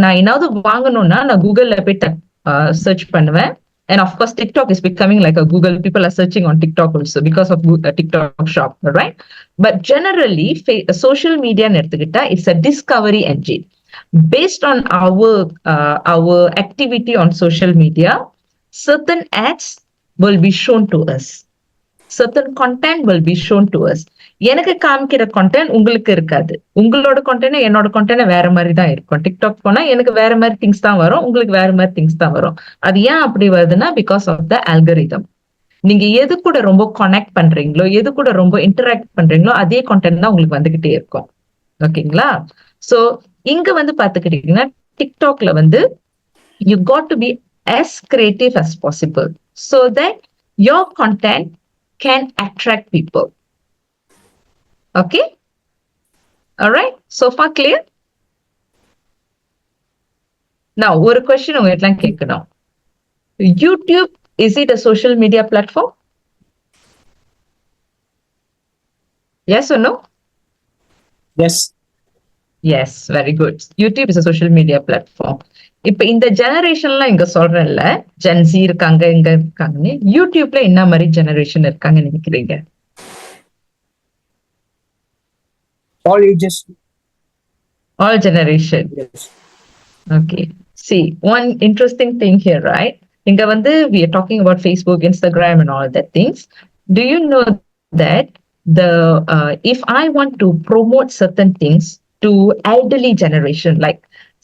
நான் ஏதாவது வாங்கணும்னா நான் கூகுள்ல போய் search பண்ணுவேன். And of course, TikTok is becoming like a Google. People are searching on TikTok also because of TikTok shop, right? But generally, social media எடுத்துக்கிட்டா it's a discovery engine. Based on our activity on social media, certain ads will be shown to us. Certain content will be shown to us. எனக்கு காமிக்கிற content உங்களுக்கு இருக்காது. உங்களோட content என்னோட content வேற மாதிரி தான் இருக்கும். டிக்டாக் போனா எனக்கு வேற மாதிரி திங்ஸ் தான் வரும், உங்களுக்கு வேற மாதிரி திங்ஸ் தான் வரும். அது ஏன் அப்படி வருதுன்னா பிகாஸ் ஆஃப் த அல்கரிதம். நீங்க எது கூட ரொம்ப கனெக்ட் பண்றீங்களோ, எது கூட ரொம்ப இன்டராக்ட் பண்றீங்களோ அதே கண்டென்ட் தான் உங்களுக்கு வந்துகிட்டே இருக்கும். ஓகேங்களா? சோ இங்க வந்து பாத்துக்கிட்டீங்கன்னா டிக்டாக்ல வந்து you got to be as creative as possible so that your content can attract people. Okay? All right? So far clear? Now, ஒரு question உங்ககிட்ட கேட்கணும். YouTube, is it a social media platform? Yes or no? Yes. Yes, very good. YouTube is a social media platform. இப்ப இந்த ஜெனரேஷன்லாம் இங்க சொல்றேன்ல, gen Z இருக்காங்க, இங்க இருக்காங்கன்னு, யூடியூப்ல என்ன மாதிரி ஜெனரேஷன் இருக்காங்க நினைக்கிறீங்க? All ages. All generation. Yes. Okay. See, one interesting thing here, right? இங்க வந்து we are talking about Facebook, Instagram and all that things. Do you know that if I want to promote certain things to elderly generation, like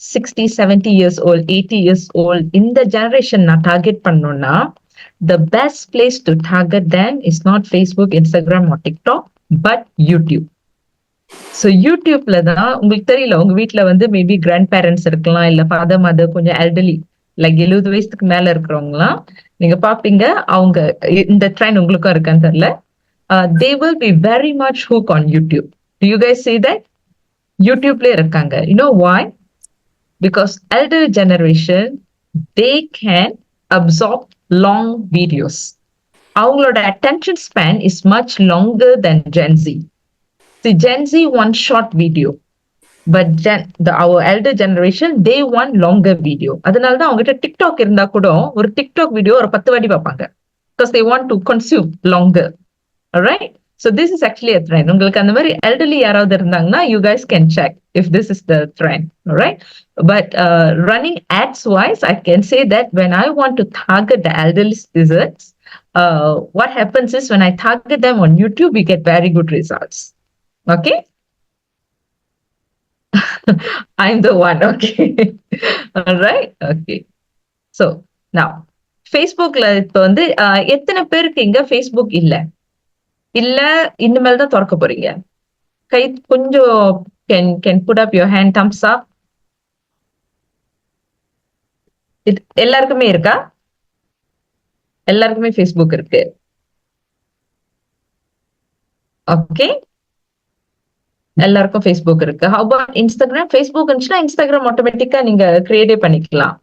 60, 70 years old, 80 years old, in the generation நான் target பண்ணணும்னா, the best place to target them is not Facebook, Instagram or TikTok, but YouTube. So யூடியூப்ல தான் உங்களுக்கு தெரியல, உங்க வீட்டுல வந்து maybe grand parents இருக்கலாம், இல்ல ஃபாதர் மதர் கொஞ்சம் எல்டர்லி லைக் 70 வயசுக்கு மேல இருக்கிறவங்கலாம் நீங்க பாப்பீங்க. அவங்க இந்த ட்ரெண்ட் உங்களுக்கும் இருக்கான்னு தெரியல, they will be very much hook on YouTube. Do you guys see that? யூடியூப்ல இருக்காங்க. You know why? Because elder generation, they can absorb long videos. அவங்களோட attention span is much longer than Gen Z. See, Gen Z want short video, but our elder generation, they want longer video. அதனால தான் அவங்ககிட்ட TikTok இருந்தா கூட ஒரு TikTok video ஒரு 10 வாட்டி பார்ப்பாங்க, because they want to consume longer. Alright? So this is actually a trend. உங்களுக்கு அந்த மாதிரி elderly யாராவது இருந்தாங்கன்னா you guys can check if this is the trend. Alright? But running ads wise, I can say that when I want to target the elderly citizens, what happens is when I target them on YouTube, we get very good results. Okay? I'm the one. Okay. All right. Okay. So now Facebookல இப்ப வந்து எத்தனை பேருக்கு இங்க Facebook இல்ல இனிமேல் தான் திறக்க போறீங்க? கை கொஞ்சம் can put up your hand, thumbs up. எல்லாருக்குமே இருக்கா? எல்லாருக்குமே Facebook இருக்கு. ஓகே, எல்லாருக்கும் Facebook இருக்கு. How about Instagram? Facebook இருந்துச்சுன்னா Instagram ஆட்டோமேட்டிக்கா நீங்க கிரியேட்டே பண்ணிக்கலாம்.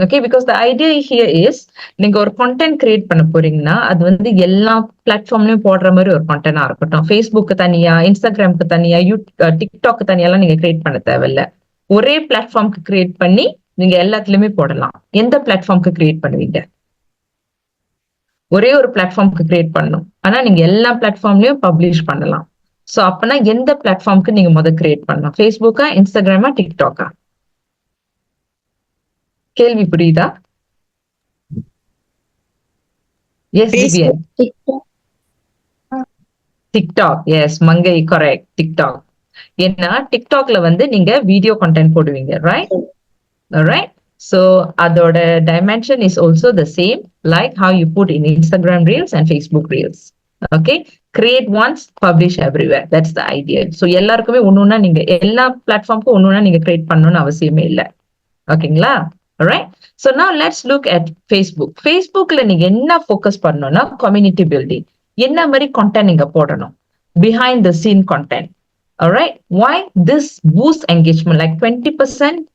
Okay, because the idea here is, நீங்க ஒரு கண்டென்ட் கிரியேட் பண்ண போறீங்கன்னா அது வந்து எல்லா பிளாட்ஃபார்ம்லயும் போடுற மாதிரி ஒரு கண்டென்ட்டா இருக்கட்டும். ஃபேஸ்புக்கு தனியா, இன்ஸ்டாகிராமுக்கு தனியா, டிக்டாக்கு தனியாலாம் நீங்க கிரியேட் பண்ண தேவையில்ல. ஒரே பிளாட்ஃபார்ம்க்கு கிரியேட் பண்ணி நீங்க எல்லாத்துலயுமே போடலாம். எந்த பிளாட்ஃபார்ம்க்கு கிரியேட் பண்ணுவீங்க? ஒரே ஒரு பிளாட்ஃபார்ம்க்கு கிரியேட் பண்ணணும், ஆனா நீங்க எல்லா பிளாட்ஃபார்ம்லயும் பப்ளிஷ் பண்ணலாம். சோ அப்பனா எந்த பிளாட்ஃபார்ம்க்கு நீங்க முதல் கிரியேட் பண்ணலாம்? ஃபேஸ்புக்கா, இன்ஸ்டாகிராமா, டிக்டாக்கா? கேள்வி புரியுதா? எஸ் திவ்யன். டிக்டாக். எஸ் மங்கை, கரெக்ட். டிக்டாக். ஏன்னா டிக்டாக்ல வந்து நீங்க வீடியோ கண்டென்ட் போடுவீங்க, ரைட்? ரைட். So அதோட dimension is also the same like how you put in Instagram Reels and Facebook Reels. Okay, create once, publish everywhere. That's the idea. So எல்லாருக்குமே ஒண்ணுன்னா நீங்க எல்லா பிளாட்ஃபார்முக்கும் ஒண்ணுன்னா நீங்க கிரியேட் பண்ணணும்னு அவசியமே இல்லை. ஓகேங்களா? Alright, so now let's look at Facebook. Facebookல நீங்க என்ன ஃபோக்கஸ் பண்ணணும்னா கம்யூனிட்டி பில்டிங். என்ன மாதிரி கண்டென்ட் நீங்க போடணும்? behind the scene content. Alright, why? This boost engagement, like 20%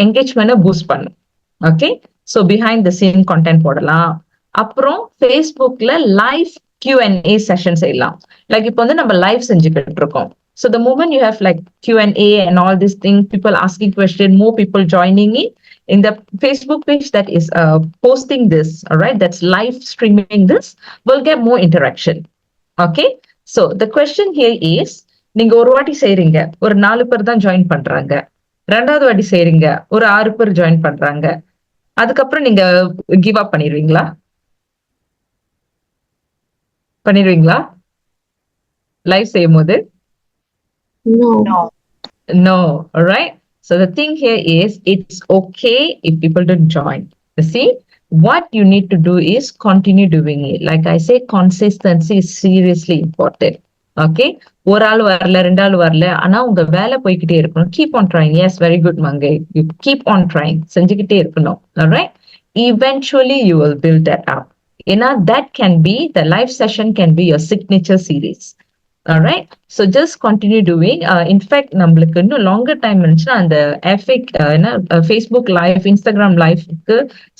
engagement boost பண்ணும். Okay, so behind the scene content போடலாம். அப்புறம் Facebookல live Q&A sessions செய்யலாம். Like இப்போ வந்து நம்ம லைவ் செஞ்சுக்கிட்டு இருக்கோம். So the moment you have like Q&A and all these things, people asking questions, more people joining in the Facebook page that is posting this, all right, that's live streaming this, will get more interaction. Okay, so the question here is, நீங்க ஒரு வாட்டி செய்றீங்க, ஒரு 4 பேர் தான் join பண்றாங்க. ரெண்டாவது வாட்டி செய்றீங்க, ஒரு 6 பேர் ஜாயின் பண்றாங்க. அதுக்கப்புறம் நீங்க கிவ் அப் பண்ணிடுவீங்களா? லைவ் செய்யும் போது? No. No, all right. So the thing here is, it's okay if people don't join. You see, what you need to do is continue doing it. Like I say, consistency is seriously important. Okay, ஒரு ஆள் வரல, ரெண்டு ஆள் வரல, ஆனா உங்க வேலை போய்கிட்டே இருக்கணும். Keep on trying. Yes, very good, Mangai. You keep on trying. செஞ்சுக்கிட்டே இருக்கணும். All right. Eventually, you will build that up. ஏன்னா that can be, the live session can be your signature series. All right. So just continue doing. In fact, நம்மளுக்கு இன்னும் longer time இருந்துச்சுன்னா அந்த Facebook live, Instagram live-க்கு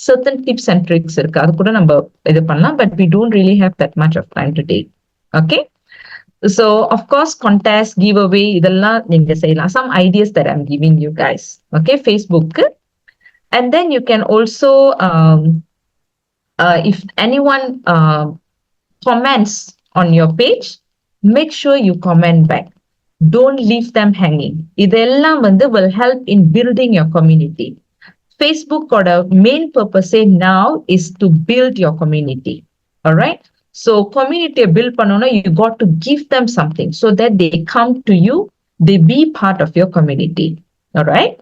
certain tips and tricks இருக்கு. அது கூட நம்ம இது பண்ணலாம். But we don't really have that much of time today. Okay. So of course, contest, giveaway, இதெல்லாம் நீங்க செய்யலாம். Some ideas that I'm giving you guys. Okay, Facebook. And then you can also, if anyone comments on your page, make sure you comment back. Don't leave them hanging. இதெல்லாம் வந்து will help in building your community. Facebook ஓட main purpose now is to build your community. All right. So community build பண்ணனும்னா you got to give them something so that they come to you, they be part of your community. All right.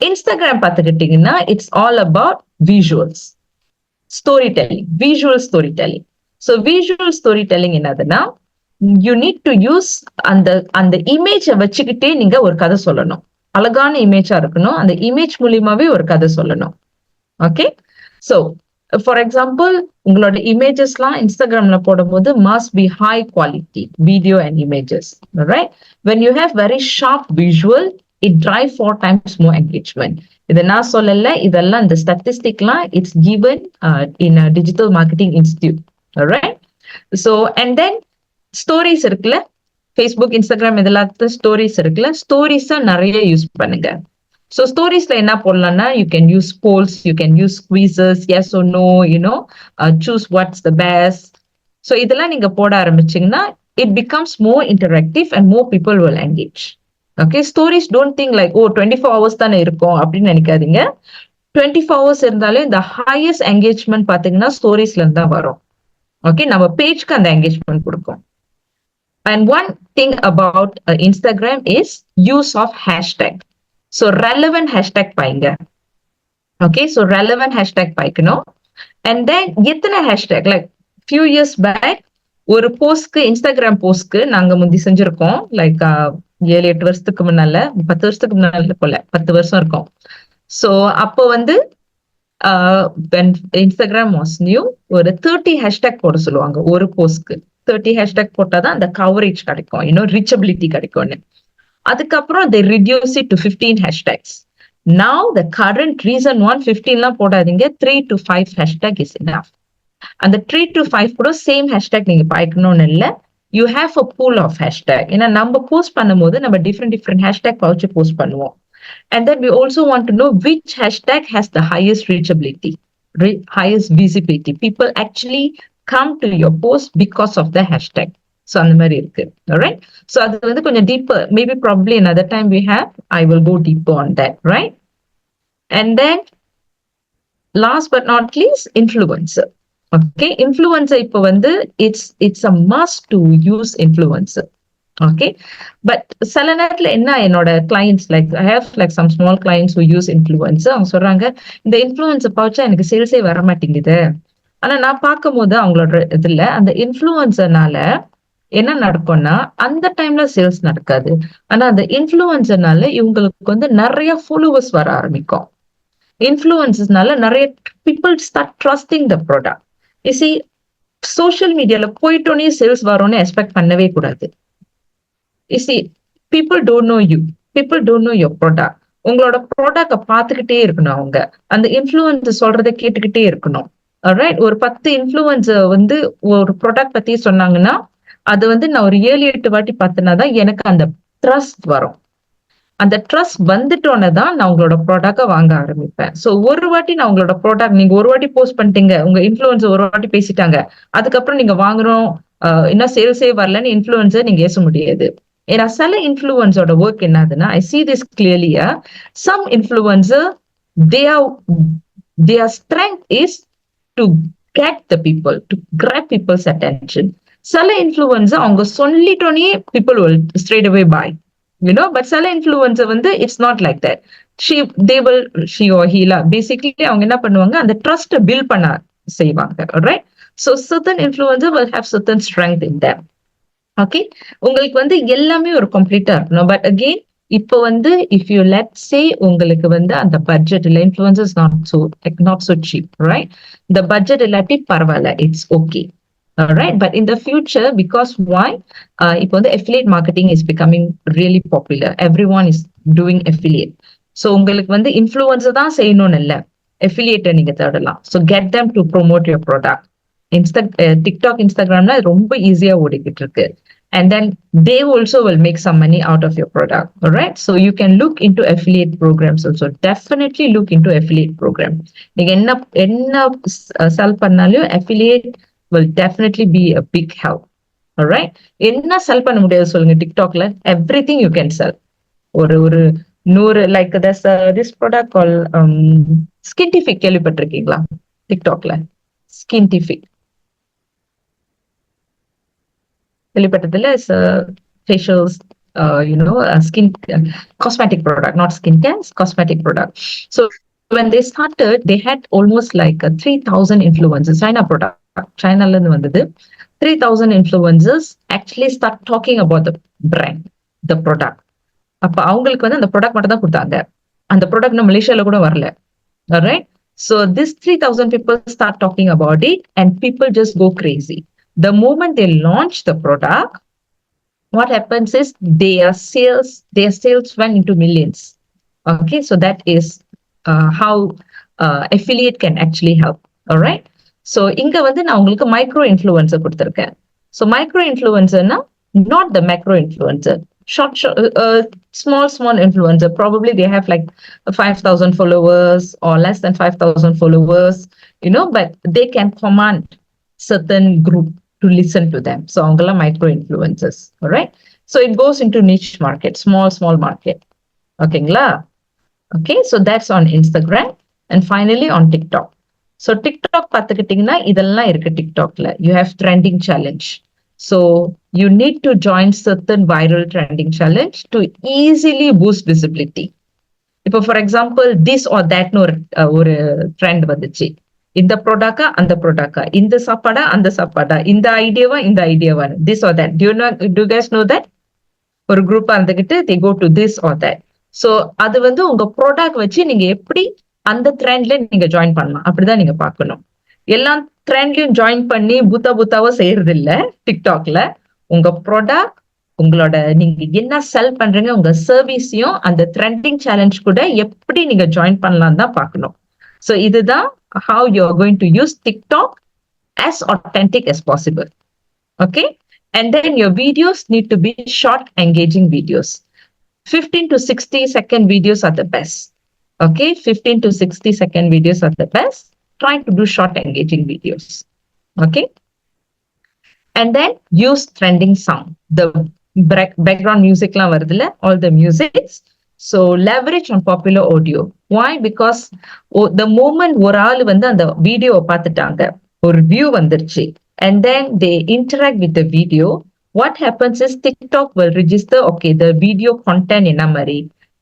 Instagram பார்த்துக்கிட்டீங்கன்னா it's all about visuals, storytelling, visual storytelling. So visual storytelling என்னதுன்னா, you need to use அந்த இமேஜை வச்சுக்கிட்டே நீங்க ஒரு கதை சொல்லணும். அழகான இமேஜா இருக்கணும். அந்த இமேஜ் மூலியமாவே ஒரு கதை சொல்லணும். ஓகே. ஸோ ஃபார் எக்ஸாம்பிள், உங்களோட இமேஜஸ்லாம் இன்ஸ்டாகிராம்ல போடும்போது must be high quality video and images. Right? When you have very sharp visual, it drive 4 times more engagement. இதை நான் சொல்லல, இதெல்லாம் இந்த ஸ்டாட்டிஸ்டிக்லாம் it's given in a digital marketing institute. Alright? So and then stories இருக்குல்ல, Facebook, Instagram இதெல்லாம் stories இருக்குல்ல, ஸ்டோரிஸை நிறைய use பண்ணுங்க. So storiesல என்ன போடலாம்னா, you can use polls, you can use quizzes, yes or no, choose what's the best. So இதெல்லாம் நீங்க போட ஆரம்பிச்சீங்கன்னா it becomes more interactive and more people will engage. Okay, stories don't think like 24 hours தானே இருக்கும் அப்படின்னு நினைக்காதீங்க. 24 hours இருந்தாலே the highest engagement பாத்தீங்கன்னா ஸ்டோரிஸ்ல இருந்து தான் வரும். ஓகே, நம்ம பேஜ்க்கு அந்த என்கேஜ்மெண்ட் கொடுக்கும். And one thing about Instagram is use of hashtag. So relevant hashtag பாய்ங்க. Okay, so relevant hashtag பாய்க்கணும். And then எத்தனை hashtag, like few years back ஒரு போஸ்ட்க்கு, இன்ஸ்டாகிராம் போஸ்ட்க்கு நாங்க முந்தி செஞ்சிருக்கோம். லைக் 7-8 வருஷத்துக்கு முன்னால, 10 வருஷத்துக்கு முன்னால போல, 10 வருஷம் இருக்கும். So அப்போ வந்து when Instagram was new, ஒரு 30 hashtag போட சொல்லுவாங்க ஒரு போஸ்ட்க்கு. 30 hashtag போட்டாதான் அந்த கவரேஜ் கிடைக்கும், reachability கிடைக்கும்னு. அதுக்கப்புறம் they reduce it to 15 hashtags. Now the current reason 15லாம் போடாதீங்க, 3 to 5 hashtag is enough. அந்த 3 to 5 கூட சேம் hashtag நீங்க பாய்க்கணும்னு இல்ல, you have a pool of hashtag. ஏன்னா நம்ம போஸ்ட் பண்ணும்போது நம்ம different hashtag வச்சு போஸ்ட் பண்ணுவோம். And then we also want to know which hashtag has the highest reachability, highest visibility. People actually come to your post because of the hashtag. So அந்த மாதிரி இருக்கு. Alright? So அது வந்து கொஞ்சம் deeper, maybe probably another time we have, I will go deeper on that, right? And then last but not least, influencer. Okay, influencer இப்போ வந்து it's a must to use influencer. Okay, but சில நேரத்துல என்ன, என்னோட clients, like I have like some small clients who use influencer, அவங்க சொல்றாங்க இந்த influencer பாவச்சா எனக்கு சேல்ஸே வர மாட்டேங்குது. ஆனா நான் பார்க்கும் போது அவங்களோட இதுல அந்த இன்ஃப்ளூயன்சர்னால என்ன நடக்கும்னா, அந்த டைம்ல சேல்ஸ் நடக்காது. ஆனா அந்த இன்ஃப்ளூயன்சர்னால இவங்களுக்கு வந்து நிறைய ஃபாலோவர்ஸ் வர ஆரம்பிக்கும். இன்ஃப்ளூயன்சர்னால நிறைய people start trusting the product. You see, social மீடியால போயிட்டோன்னே சேல்ஸ் வரும்னு எக்ஸ்பெக்ட் பண்ணவே கூடாது. You see, people don't know you, people don't know your product. உங்களோட ப்ராடக்ட பார்த்துக்கிட்டே இருக்கணும். அவங்க அந்த இன்ஃப்ளூயன்சர் சொல்றதை கேட்டுக்கிட்டே இருக்கணும். ரைட், ஒரு 10 இன்ஃப்ளூயன்சர் வந்து ஒரு ப்ராடக்ட் பத்தி சொன்னாங்கன்னா அது வந்து நான் ஒரு 7-8 வாட்டி பார்த்தனாதான் எனக்கு அந்த ட்ரஸ்ட் வரும். அந்த ட்ரஸ்ட் வந்துட்டோன்னே தான் நான் உங்களோட ப்ராடக்டை வாங்க ஆரம்பிப்பேன். ஸோ ஒரு வாட்டி நான் உங்களோட ப்ராடக்ட், நீங்க ஒரு வாட்டி போஸ்ட் பண்ணிட்டீங்க, உங்க இன்ஃப்ளூயன்சர் ஒரு வாட்டி பேசிட்டாங்க, அதுக்கப்புறம் நீங்க வாங்குறோம் இன்னும் சேல்ஸே வரலன்னு இன்ஃப்ளூயன்சர் நீங்க ஏச முடியாது. ஏன்னா சில இன்ஃப்ளூயன்ஸோட ஒர்க் என்னதுன்னா, I see this clearly, some influencer, their strength is to get the people, to grab people's attention. சில இன்ஃப்ளூயன்சர் அவங்க சொல்லிட்டோனே people will straight away buy, but சில இன்ஃப்ளூயன்சர் வந்து it's not like that. she or he basically அவங்க என்ன பண்ணுவாங்க, அந்த trust build பண்ண செய்வாங்க, right? So certain influencer will have certain strength in them. Okay, உங்களுக்கு வந்து எல்லாமே ஒரு கம்ப்ளீட்டா இருக்கணும். பட் அகெயின் இப்போ வந்து இஃப் யூ லெட் சே உங்களுக்கு வந்து அந்த பட்ஜெட் இல்லை, influences not so cheap, right? இந்த பட்ஜெட் இல்லாட்டி பரவாயில்ல, it's okay, right? But in the future, because why? இப்போ வந்து affiliate marketing is becoming really popular. Everyone is doing affiliate. So உங்களுக்கு வந்து இன்ஃப்ளூயன்சர் தான் செய்யணும்னு இல்லை, affiliate நீங்க தேடலாம். So get them to promote your product. TikTok, Instagramல ரொம்ப ஈஸியா ஓடிக்கிட்டு இருக்கு. And then they also will make some money out of your product, all right? So you can look into affiliate programs also. Definitely look into affiliate program. நீங்க என்ன sell பண்ணாலும் affiliate will definitely be a big help, all right? என்ன sell பண்ண முடியாது சொல்லுங்க TikTokல? Everything you can sell. ஒரு 100 like there's this product called Skintific, கேள்விப்பட்டிருக்கீங்களா? TikTokல Skintific கேள்விப்பட்டதில்ல. It's a facials, skin cosmetic product, not skincare, it's cosmetic product. So when they started, they had almost like 3,000 influencers. China product, China la irundhu vandhathu. 3,000 influencers actually start talking about the brand, the product. அப்ப அவங்களுக்கு வந்து அந்த product மட்டும் தான் கொடுத்தாங்க. அந்த product நம்ம மலேசியால கூட வரல, alright? So this 3,000 people start talking about it and people just go crazy. The moment they launch the product, what happens is their sales went into millions. Okay, so that is how affiliate can actually help, all right? So இங்க வந்து நான் உங்களுக்கு micro influencer கொடுத்திருக்கேன். So micro influencer na, not the macro influencer. Small influencer, probably they have like 5,000 followers or less than 5,000 followers, but they can command certain group to listen to them. So angala micro influencers, all right? So it goes into niche market, small market. Okay, so that's on Instagram. And finally on TikTok. So TikTok pathukittingna idella irukku TikTokla. You have trending challenge. So you need to join certain viral trending challenge to easily boost visibility. இப்போ for example this or that ஒரு trend வந்துச்சு. இந்த ப்ராடக்டா அந்த ப்ராடக்டா, இந்த சாப்பாடா அந்த சாப்பாடா, இந்த ஐடியாவா this or that. Do you guys know that? ஒரு குரூப்பா இருந்துகிட்டு they go to this or that. So அது வந்து உங்க ப்ராடக்ட் வச்சு நீங்க எப்படி அந்த ட்ரெண்ட்ல நீங்க ஜாயின் பண்ணலாம், அப்படிதான் நீங்க பார்க்கணும். எல்லா ட்ரெண்ட்லயும் ஜாயின் பண்ணி புத்தாவோ செய்யறது இல்ல டிக்டாக்ல. உங்க ப்ராடக்ட், உங்களோட நீங்க என்ன செல் பண்றீங்க, உங்க சர்வீஸையும் அந்த ட்ரெண்டிங் சேலஞ்ச் கூட எப்படி நீங்க ஜாயின் பண்ணலாம் தான் பார்க்கணும். So இதுதான் how you are going to use TikTok as authentic as possible. Okay, and then your videos need to be short, engaging videos. 15 to 60 second videos are the best. Okay, 15 to 60 second videos are the best. Try to do short, engaging videos. Okay, and then use trending sound. The background music la varudilla, all the musics. So leverage on popular audio. Why? Because the moment ஒரு ஆள் வந்து அந்த வீடியோவை பார்த்துட்டாங்க, ஒரு view வந்துருச்சு, and then they interact with the video, what happens is TikTok will register, okay, the video content என்ன மாதிரி,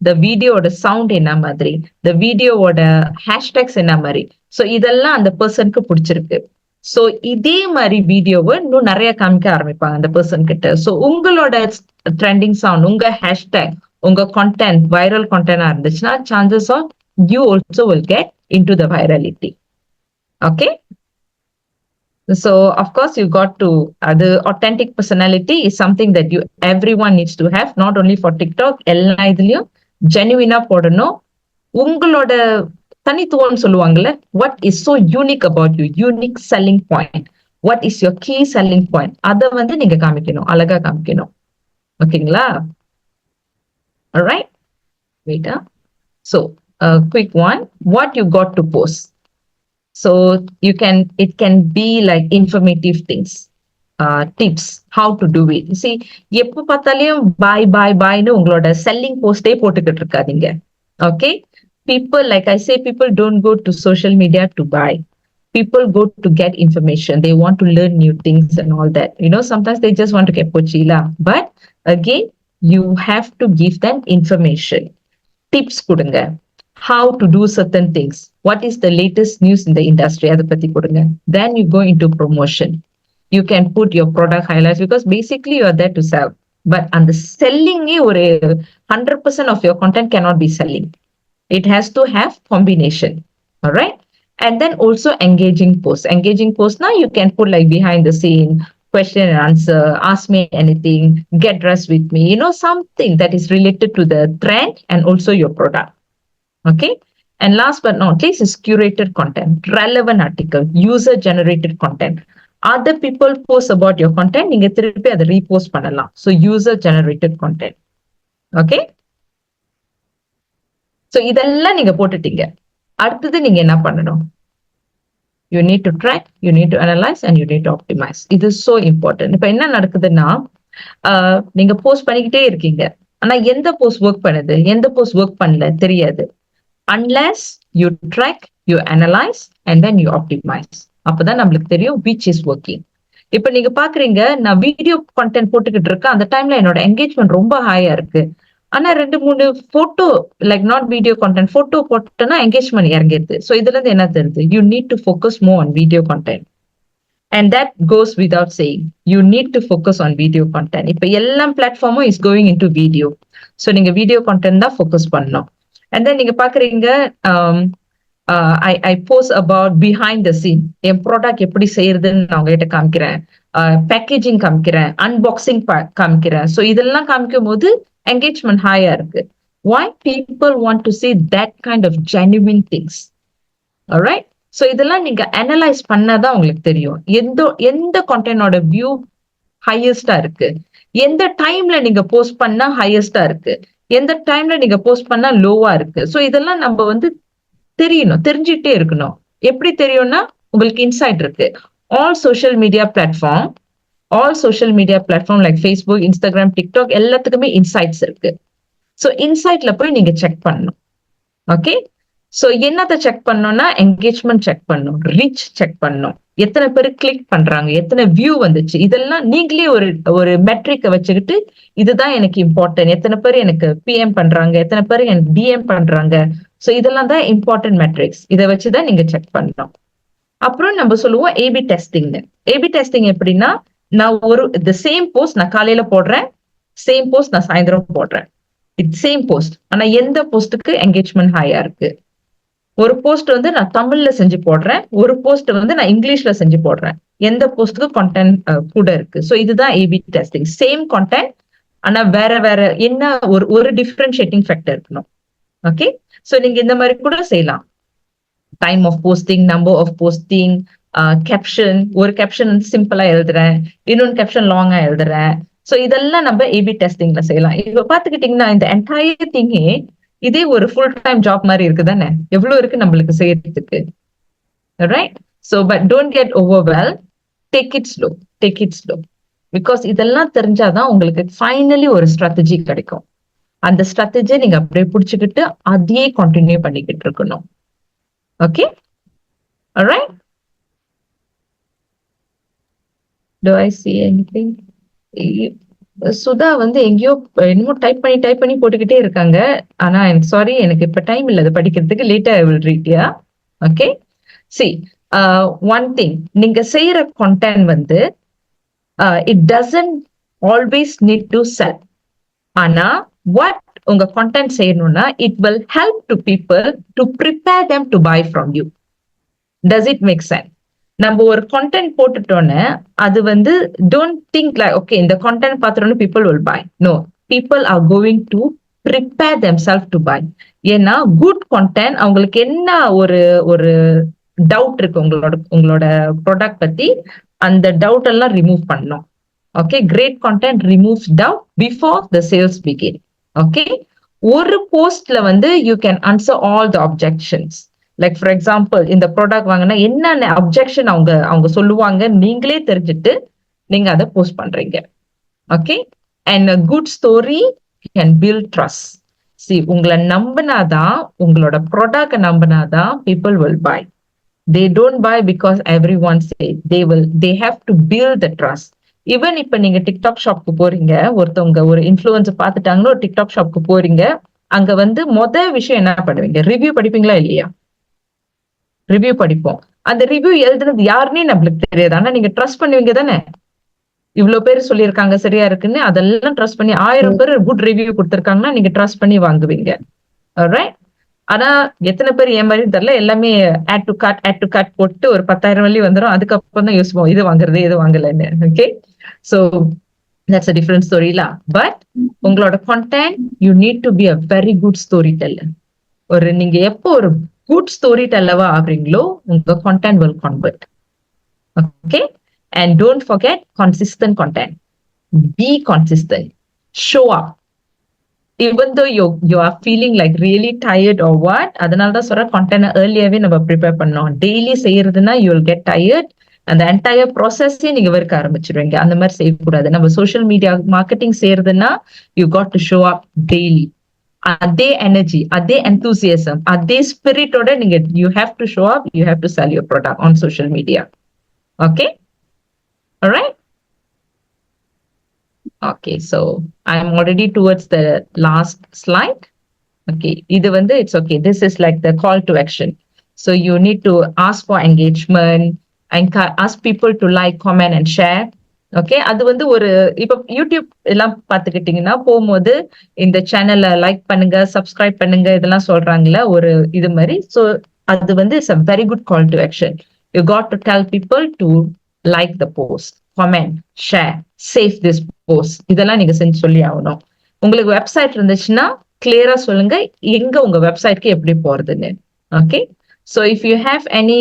the videoட sound என்ன மாதிரி, the videoட hashtags என்ன மாதிரி. So இதெல்லாம் அந்த பர்சனுக்கு பிடிச்சிருக்கு. So இதே மாதிரி வீடியோவை இன்னும் நிறைய காமிக்க ஆரம்பிப்பாங்க அந்த பர்சன் கிட்ட. So உங்களோட ட்ரெண்டிங் சவுண்ட், உங்க ஹேஷ்டேக், உங்க content viral content இருந்துச்சுன்னா chances are you also will get into the virality. Okay, so of course you got to the authentic personality is something that everyone needs to have, not only for TikTok. எல்லா இதுலயும் ஜெனுவினா போடணும். உங்களோட தனித்துவம் சொல்லுவாங்கல்ல, what is so unique about you, unique selling point, what is your key selling point, அத வந்து நீங்க காமிக்கணும், அழகா காமிக்கணும். ஓகேங்களா? All right, wait. So quick one, what you got to post. So it can be like informative things, tips how to do it. You see, எப்ப பார்த்தாலும் buy னு உங்களோட செல்லிங் போஸ்டே போட்டுக்கிட்டு இருக்காதீங்க. Okay, people, like I say, people don't go to social media to buy. people go to get information. They want to learn new things and all that. Sometimes they just want to get pochila. But again, you have to give them information. Tips kudunga. How to do certain things. What is the latest news in the industry? Adha pathi kudunga. Then you go into promotion. You can put your product highlights because basically you are there to sell. But on the selling, 100% of your content cannot be selling. It has to have combination. All right. And then also engaging posts. Engaging posts now you can put like behind the scene, question and answer, ask me anything, get dressed with me, something that is related to the trend and also your product. Okay. And last but not least is curated content, relevant article, user generated content. Other people post about your content, நீங்க திருப்பி அதை repost பண்ணலாம். So user generated content. Okay. So இதெல்லாம் நீங்க போட்டுட்டீங்க. அடுத்தது நீங்க என்ன பண்ணணும்? You need to track, you need to analyze and you need to optimize. It is so important. இப்ப என்ன நடக்குதுன்னா நீங்க போஸ்ட் பண்ணிக்கிட்டே இருக்கீங்க. ஆனா எந்த போஸ்ட் ஒர்க் பண்ணுது, எந்த போஸ்ட் ஒர்க் பண்ணல தெரியாது. Unless you track, you analyze and then you optimize. அப்பதான் நம்மளுக்கு தெரியும் which is working. இப்ப நீங்க பாக்குறீங்க நான் வீடியோ கண்டென்ட் போட்டுக்கிட்டு இருக்கேன். அந்த டைம்ல என்னோட என்கேஜ்மெண்ட் ரொம்ப ஹையா இருக்கு. ஆனா 2-3 photo like not video content photo போட்டோன்னா என்கேஜ்மெண்ட் இறங்கிடுது. ஸோ இதுல இருந்து என்ன தெரியுது? You need to focus more on video content. And that goes without saying. You need to focus on video content. இப்ப எல்லா பிளாட்ஃபார்மும் is going into video. So நீங்க வீடியோ கண்டென்ட் தான் ஃபோக்கஸ் பண்ணணும். அண்ட் தென் நீங்க பாக்குறீங்க I post about behind the scene. என் ப்ராடக்ட் எப்படி செய்யறதுன்னு நான் உங்ககிட்ட காமிக்கிறேன், பேக்கேஜிங் காமிக்கிறேன், அன்பாக்சிங் காமிக்கிறேன். ஸோ இதெல்லாம் காமிக்கும் போது engagement higher இருக்கு. Why? People want to see that kind of genuine things. Alright? So இதெல்லாம் நீங்க analyze பண்ணாதான் உங்களுக்கு தெரியும் எந்த content வியூ ஹையஸ்டா இருக்கு, எந்த டைம்ல நீங்க போஸ்ட் பண்ணா ஹையஸ்டா இருக்கு, எந்த டைம்ல நீங்க போஸ்ட் பண்ணா லோவா இருக்கு. ஸோ இதெல்லாம் நம்ம தெரியணும், தெரிஞ்சுட்டே இருக்கணும். எப்படி தெரியும்னா உங்களுக்கு இன்சைட் இருக்கு. All social media platform like Facebook, Instagram, TikTok எல்லாத்துக்குமே இன்சைட்ஸ் இருக்கு. ஸோ இன்சைட்ல போய் நீங்க செக் பண்ணணும். ஓகே. ஸோ என்னத்தை செக் பண்ணணும்னா என்கேஜ்மெண்ட் செக் பண்ணணும், ரீச் செக் பண்ணணும், எத்தனை பேர் கிளிக் பண்றாங்க, எத்தனை வியூ வந்துச்சு. இதெல்லாம் நீங்களே ஒரு மெட்ரிக்கை வச்சுக்கிட்டு இதுதான் எனக்கு இம்பார்ட்டன்ட், எத்தனை பேர் எனக்கு பிஎம் பண்றாங்க, எத்தனை பேர் எனக்கு டிஎம் பண்றாங்க. ஸோ இதெல்லாம் தான் இம்பார்ட்டன்ட் மெட்ரிக்ஸ். இதை வச்சுதான் நீங்க செக் பண்ணணும். அப்புறம் நம்ம சொல்லுவோம் ஏபி டெஸ்டிங். ஏபி டெஸ்டிங் எப்படின்னா நான் the same போஸ்ட் நான் காலையில போடுறேன், சேம் போஸ்ட் நான் சாயந்தரம் போடுறேன். It's same post. ஆனா எந்த போஸ்ட்டுக்கு என்கேஜ்மெண்ட் ஹையா இருக்கு? ஒரு போஸ்ட் நான் தமிழ்ல செஞ்சு போடுறேன், ஒரு போஸ்ட் நான் இங்கிலீஷ்ல செஞ்சு போடுறேன். எந்த போஸ்ட்டுக்கு கண்டென்ட் கூட இருக்கு? ஸோ இதுதான் ஏபி டெஸ்டிங். சேம் கண்டென்ட் ஆனா வேற வேற என்ன ஒரு டிஃபரன்ஷியேட்டிங் ஃபேக்டர் இருக்கணும். ஓகே. ஸோ நீங்க இந்த மாதிரி கூட செய்யலாம். Time of posting, number of posting, caption. ஒரு கேப்ஷன் சிம்பிளா எழுதுறேன், இன்னொன்று கேப்ஷன் லாங்கா எழுதுறேன். ஸோ இதெல்லாம் நம்ம ஏபி டெஸ்டிங்ல செய்யலாம். இப்ப பாத்துக்கிட்டீங்கன்னா இந்த என்டையர் திங்கே இதே ஒரு ஃபுல் டைம் ஜாப் மாதிரி இருக்குதானே? எவ்வளவு இருக்கு நம்மளுக்கு செய்யறதுக்கு. Right? So but don't get overwhelm. Take it slow. Because இதெல்லாம் தெரிஞ்சாதான் உங்களுக்கு ஃபைனலி ஒரு ஸ்ட்ராட்டஜி கிடைக்கும். அந்த ஸ்ட்ராட்டஜியை நீங்க அப்படியே பிடிச்சுக்கிட்டு அதையே கண்டினியூ பண்ணிக்கிட்டு இருக்கணும். Okay. alright? Do I see anything? Sudha எங்கேயோ என்னமோ டைப் பண்ணி போட்டுக்கிட்டே இருக்காங்க. ஆனா சாரி, எனக்கு இப்ப டைம் இல்லை அது படிக்கிறதுக்கு. லேட்டா I will read. Yeah, okay. See, one thing, நீங்க செய்யற content it doesn't always need to sell. ஆனா what உங்க content செய்யணும்னா it will help to people to prepare them to buy from you. Does it make sense? நம்ம ஒரு content போட்டுட்டோன்னு அது don't think like okay இந்த content பார்த்துட்டோன்னு people will buy. No, people are going to prepare themselves to buy. ஏன்னா good content அவங்களுக்கு என்ன ஒரு doubt இருக்கு உங்களோட ப்ராடக்ட் பத்தி, அந்த டவுட் எல்லாம் ரிமூவ் பண்ணணும். Okay. Great content removes doubt before the sales begin. Okay. ஒரு போஸ்ட்ல you can answer all the objections. Like for example இந்த ப்ராடக்ட் வாங்கினா என்னென்ன அப்ஜெக்ஷன் அவங்க சொல்லுவாங்க நீங்களே தெரிஞ்சுட்டு நீங்க அதை போஸ்ட் பண்றீங்க. Okay. And a good story can build trust. See, உங்களை நம்பினாதான், உங்களோட product நம்பினாதான் people will buy. They don't buy because everyone say. They have to build the trust. Even இப்ப நீங்க டிக்டாக் ஷாப்க்கு போறீங்க, ஒருத்தவங்க ஒரு இன்ஃபுளுன்ஸ் பாத்துட்டாங்கன்னா ஒரு டிக்டாக் ஷாப்க்கு போறீங்க, அங்க வந்து விஷயம் என்ன பண்ணுவீங்க? ரிவ்யூ படிப்பீங்களா இல்லையா? ரிவ்யூ படிப்போம். அந்த ரிவ்யூ எழுதுனது யாருன்னே நம்மளுக்கு தெரியாது, ஆனா நீங்க ட்ரஸ்ட் பண்ணுவீங்க தானே? இவ்வளவு பேர் சொல்லியிருக்காங்க சரியா இருக்குன்னு, அதெல்லாம் ட்ரஸ்ட் பண்ணி 1000 பேர் குட் ரிவ்யூ கொடுத்திருக்காங்கன்னா நீங்க ட்ரஸ்ட் பண்ணி வாங்குவீங்க. ரைட்? ஆனா எத்தனை பேர் ஏன் மாதிரி தெரியல, எல்லாமே ஆட் டு கார்ட் போட்டு ஒரு 10,000 வழி வந்துடும். அதுக்கப்புறம் தான் யோசிப்போம் இது வாங்குறது இது வாங்கலன்னு. Okay, so that's a different story la. But உங்களோட content you need to be a very good storyteller. ஒரு நீங்க எப்போ ஒரு குட் ஸ்டோரி டெல்லவா ஆகுறீங்களோ உங்க content will convert. Okay, and don't forget consistent content. Be consistent, show up even though you are feeling like really tired or what. அதனால தான் சொல்ற content earlyவே நம்ம prepare பண்ணோம். டெய்லி செய்யறதுன்னா you will get tired. அந்த entire ப்ராசஸே நீங்க வெறுக்க ஆரம்பிச்சிருவீங்க. அந்த மாதிரி செய்யக்கூடாது. நம்ம சோஷியல் மீடியா மார்க்கெட்டிங் செய்யறதுன்னா you got to show up daily. அதே எனர்ஜி, அதே எந்தூசியசம், அதே ஸ்பிரிட்டோட நீங்க you have to show up, you have to sell your product on social media. Okay, alright. Okay, so I'm already towards the last slide. Okay, இது வந்து it's okay. This is like the call to action. So you need to ask for engagement and ask people to like, comment and share. Okay, அது வந்து ஒரு இப்ப YouTube எல்லாம் பாத்துக்கிட்டீங்கன்னா போகும்போது இந்த சேனலை லைக் பண்ணுங்க, சப்ஸ்கிரைப் பண்ணுங்க இதெல்லாம் சொல்றாங்கல்ல ஒரு இது மாதிரி. ஸோ அது வந்து it's a very good call to action. You got to tell people to like the post, comment, share, save this post. இதெல்லாம் நீங்க செஞ்சு சொல்லி ஆகணும். உங்களுக்கு வெப்சைட் இருந்துச்சுன்னா கிளியரா சொல்லுங்க எங்க உங்க வெப்சைட்க்கு எப்படி போறதுன்னு. Okay, so if you have any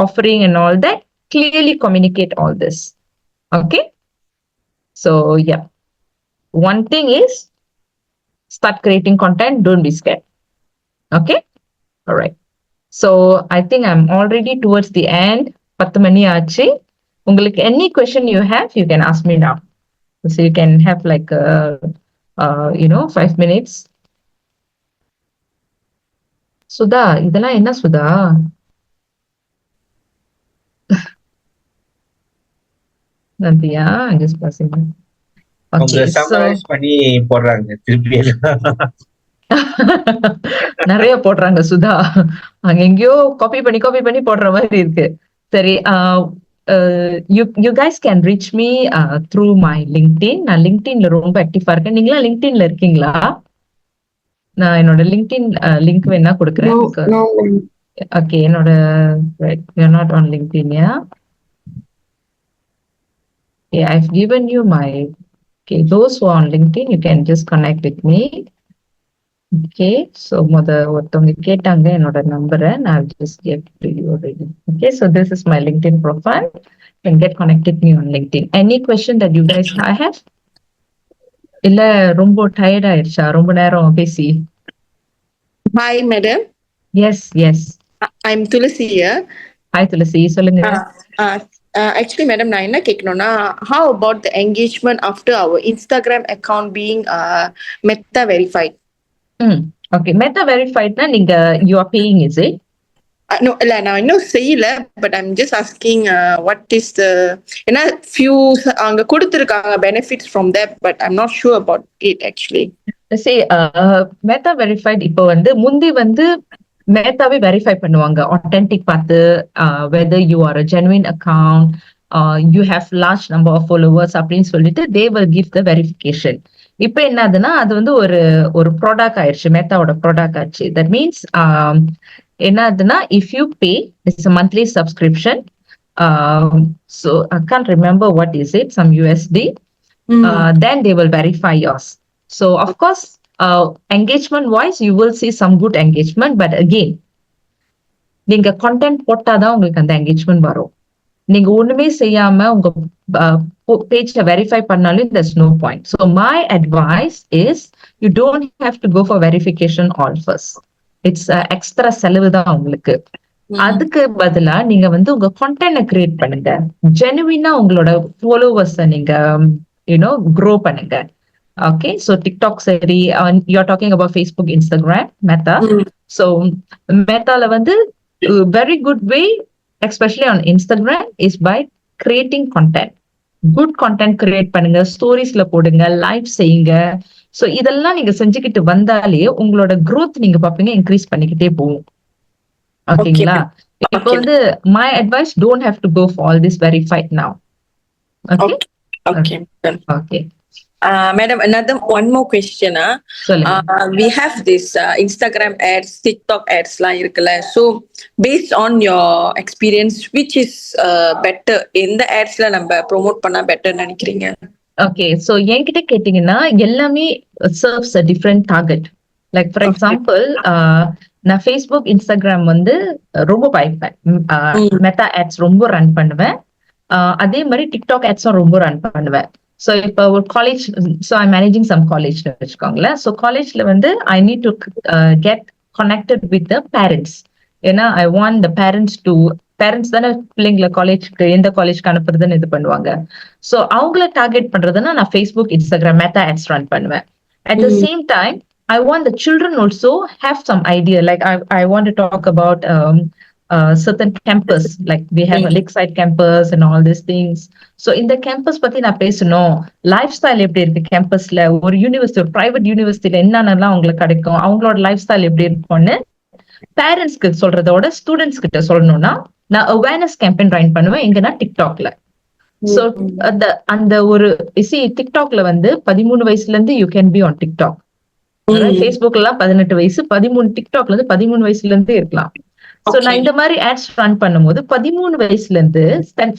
offering and all that, clearly communicate all this. Okay, so yeah, one thing is start creating content, don't be scared. Okay, all right, so I think I'm already towards the end. 10 மணி ஆச்சு. உங்களுக்கு any question you have, you can ask me now. So you can have like 5 minutes. Sudha, இதெல்லாம் என்ன Sudha? நந்தியா, I'm just passing. அவங்க summarise பண்ணி போடுறாங்க திருப்பி. நிறைய போடுறாங்க சுதா, அங்க எங்கேயோ காப்பி பண்ணி போடுற மாதிரி இருக்கு. சரி, you guys can reach me through my LinkedIn. நான் LinkedInல ரொம்ப ஆக்டிவா இருக்கேன். நீங்களா LinkedInல இருக்கீங்களா? நான் என்னோட LinkedIn லிங்க் வேணா கொடுக்குறேன். ஓகே, என்னோட you're not on LinkedIn, yeah? Okay, I've given you my, okay, those who are on LinkedIn, you can just connect with me. Okay, so ஒருத்தவங்க கேட்டாங்க என்னோட நம்பரை, நான் just give to you already. Okay, so this is my LinkedIn profile. You can get connected me on LinkedIn. Any question that you guys have? இல்ல ரொம்ப tired ஆயிடுச்சா ரொம்ப நேரம் பேசி? Hi, madam. Yes. I'm Tulasi here. Hi Tulasi, சொல்லுங்க. Actually, madam, நான் என்ன கேட்கணும்னா, how about the engagement after our Instagram account being Meta verified? Okay, Meta verified na நீங்க you are paying, is it? No, இல்ல நான் இன்னும் செய்யல, but I'm just asking what is the, ஏன்னா few அங்க கொடுத்திருக்காங்க benefits from that, but I'm not sure about it actually. See, Meta verified இப்போ வந்து முந்தி வந்து மேத்தாவே வெரிஃபை பண்ணுவாங்க ஆத்தென்டிக் பார்த்து, whether you are a genuine account, you have large number of followers அப்படின்னு சொல்லிட்டு they will give the verification. இப்ப என்னதுன்னா அது வந்து ஒரு ப்ராடக்ட் ஆயிடுச்சு, மேத்தாவோட ப்ராடக்ட் ஆயிடுச்சு. தட் மீன்ஸ் என்னதுன்னா if you pay, it's a monthly subscription, so I can't remember what is it, some USD, then they will verify yours. So of course, engagement wise you will see some good engagement, but again நீங்க content போட்டாதான் உங்களுக்கு அந்த engagement வரும். நீங்க ஒண்ணுமே செய்யாம உங்க பேஜ்ல வெரிஃபை பண்ணாலும் there's no point. So my advice is you don't have to go for verification all first. It's extra செலவு தான் உங்களுக்கு. அதுக்கு பதிலா நீங்க வந்து உங்க content கிரியேட் பண்ணுங்க, ஜெனுவினா உங்களோட ஃபாலோவர்ஸ நீங்க grow பண்ணுங்க. Okay, so TikTok சரி, you're talking about Facebook, Instagram, Meta. So Metaல வந்து very good way especially on Instagram is by creating content. Good content create பண்ணுங்க, ஸ்டோரிஸ்ல போடுங்க, லைவ் செய்யுங்க. ஸோ இதெல்லாம் நீங்க செஞ்சுக்கிட்டு வந்தாலே உங்களோட growth நீங்க பாப்பீங்க இன்க்ரீஸ் பண்ணிக்கிட்டே போகும். ஓகேங்களா? இப்போ வந்து my advice, don't have to go for all this verified now. Okay Okay. Okay Madam, one more question. சொல்லுங்க. We have this Instagram ads, TikTok ads லாம் இருக்குல்ல. So based on your experience, which is better? எந்த adsல நம்ம promote பண்ணா better நினைக்கிறீங்க? Okay, so என்கிட்ட கேட்டீங்கன்னா எல்லாமே serves a different target. Like for example, நான் ஃபேஸ்புக், இன்ஸ்டாகிராம் வந்து ரொம்ப பாய்ப்பேன். மெட்டா ஆட்ஸ் ரொம்ப ரன் பண்ணுவேன். அதே மாதிரி டிக்டாக் ஆட்ஸும் ரொம்ப ரன் பண்ணுவேன். ஸோ இப்போ ஒரு college, so I managing some college வச்சுக்கோங்களேன். ஸோ காலேஜ்ல வந்து I need to get connected with the parents. ஏன்னா ஐ வாண்ட் த பேரண்ட்ஸ் தானே பிள்ளைங்களை காலேஜ்க்கு எந்த காலேஜ்க்கு அனுப்புறதுன்னு இது பண்ணுவாங்க. ஸோ அவங்கள டார்கெட் பண்றதுன்னா நான் Facebook, Instagram, Meta ads run பண்ணுவேன். At the same time, I want the children also have some idea. Like I want to talk about certain campus, like we have a Lakeside campus and all these things. So in the campus பத்தி நான் பேசணும், life style எப்படி இருக்கு கேம்பஸ்ல, ஒரு university, ஒரு private யூனிவர்சிட்டியில என்னென்னலாம் அவங்களுக்கு கிடைக்கும், அவங்களோட லைஃப் ஸ்டைல் எப்படி இருக்கும்னு பேரண்ட்ஸ்க்கு சொல்றதோட ஸ்டூடெண்ட்ஸ் கிட்ட சொல்லணும்னா நான் அவேர்னஸ் கேம்பெயின் ரன் பண்ணுவேன். எங்கன்னா டிக்டாக்ல. சோ அந்த ஒரு டிக்டாக்ல வந்து 13 வயசுல இருந்து you can be on TikTok. ஃபேஸ்புக்ல எல்லாம் 18 வயசு, 13 டிக்டாக்ல இருந்து 13 வயசுல இருந்து இருக்கலாம். சோ நான் இந்த மாதிரி ஆட்ஸ் ரன் பண்ணும்போது 13 வயசுல இருந்து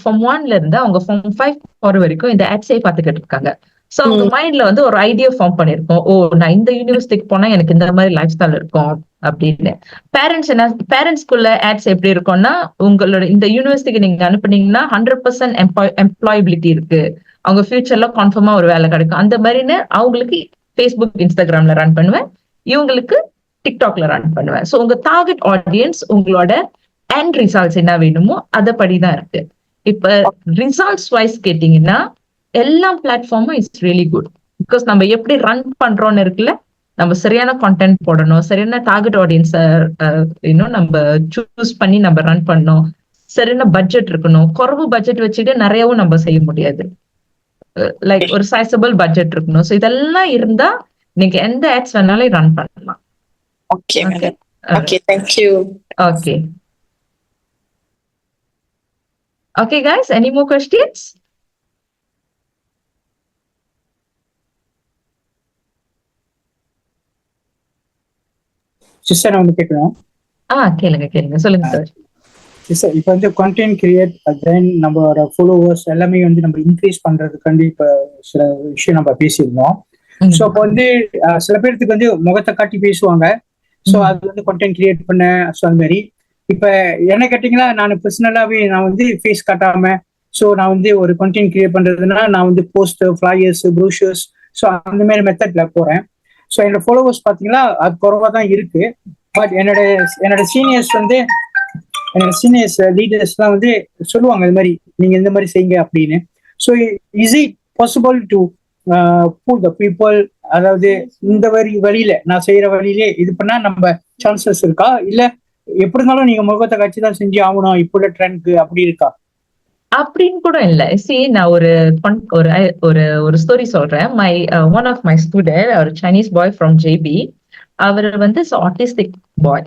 ஃபார்ம் 1ல இருந்து அவங்க ஃபார்ம் 5 போற வரைக்கும் இந்த ஆட்ஸே பாத்துக்கிட்டு இருக்காங்க. சோ அவங்க மைண்ட்ல வந்து ஒரு ஐடியா ஃபார்ம் பண்ணிருக்கோம், ஓ நான் இந்த யூனிவர்சிட்டிக்கு போனா எனக்கு இந்த மாதிரி லைஃப் ஸ்டைல் இருக்கும் அப்படின்னு. பேரண்ட்ஸ்குள்ள ஆட்ஸ் எப்படி இருக்கும்னா, உங்களோட இந்த யூனிவர்சிட்டிக்கு நீங்க அனுப்புனீங்கன்னா 100% எம்ப்ளாயபிலிட்டி இருக்கு, அவங்க ஃபியூச்சர்ல கன்ஃபார்மா ஒரு வேலை கிடைக்கும், அந்த மாதிரின்னு அவங்களுக்கு ஃபேஸ்புக், இன்ஸ்டாகிராம்ல ரன் பண்ணுவேன், இவங்களுக்கு டிக்டாக்ல ரன் பண்ணுவேன். ஸோ உங்க டார்கெட் ஆடியன்ஸ், உங்களோட எண்ட் ரிசல்ட்ஸ் என்ன வேணுமோ அதை படிதான் இருக்கு. இப்ப ரிசல்ட்ஸ் வைஸ் கேட்டீங்கன்னா எல்லா பிளாட்ஃபார்மும் இட்ஸ் ரியலி குட். பிகாஸ் நம்ம எப்படி ரன் பண்றோம்னு இருக்குல்ல, நம்ம சரியான கான்டென்ட் போடணும், சரியான டார்கெட் ஆடியன்ஸை இன்னும் நம்ம சூஸ் பண்ணி நம்ம ரன் பண்ணணும், சரியான பட்ஜெட் இருக்கணும். குறைவு பட்ஜெட் வச்சுட்டு நிறையவும் நம்ம செய்ய முடியாது, லைக் ஒரு சைசபிள் பட்ஜெட் இருக்கணும். ஸோ இதெல்லாம் இருந்தா நீங்க எந்த ஆட்ஸ் வேணாலும் ரன் பண்ணலாம். Okay, madam. Okay, thank you. Okay. Okay, guys, any more questions? Sister நான் வந்து கேட்கணும். கேளுங்க சொல்லுங்க சார். சிஸ்டர் இப்போ வந்து கண்டென்ட் கிரியேட், தென் நம்மளோட ஃபாலோவர்ஸ் எல்லாமே வந்து நம்ம இன்க்ரீஸ் பண்றதுக்காண்டி இப்போ சில விஷயம் நம்ம பேசியிருந்தோம். ஸோ அப்போ வந்து சில பேருக்கு வந்து முகத்தை காட்டி பேசுவாங்க, ஸோ அது வந்து கண்டென்ட் கிரியேட் பண்ண. ஸோ அந்த மாதிரி இப்போ என்ன கேட்டீங்கன்னா, நான் பர்சனலாவே நான் வந்து ஃபேஸ் காட்டாம, ஸோ நான் வந்து ஒரு கண்டென்ட் கிரியேட் பண்றதுன்னா நான் வந்து போஸ்டர், ஃபிளையர்ஸ், ப்ரூஷர்ஸ், ஸோ அந்த மாதிரி மெத்தட்ல போறேன். ஸோ என்னோட ஃபாலோவர்ஸ் பார்த்தீங்கன்னா அது குறைவா தான் இருக்கு. பட் என்னோட சீனியர்ஸ் வந்து, என்னோட சீனியர்ஸ் லீடர்ஸ்லாம் வந்து சொல்லுவாங்க இது மாதிரி நீங்க இந்த மாதிரி செய்யுங்க அப்படின்னு. So is it possible to pull the people, அதாவது இந்த வழியில நான் செய்யற வழியிலே இது பண்ணா நம்ம சான்சஸ் இருக்கா, இல்ல எப்படி இருந்தாலும் நீங்க முகத்தை காட்சி தான் செஞ்சு ஆகணும் இப்போ உள்ள ட்ரெண்ட்க்கு அப்படி இருக்கா? அப்படின்னு கூட இல்ல. நான் ஒரு ஸ்டோரி சொல்றேன். ஒன் ஆஃப் மை ஸ்டூடெண்ட், ஒரு சைனீஸ் பாய் ஃப்ரம் ஜேபி, அவர் வந்து ஆட்டிஸ்டிக் பாய்,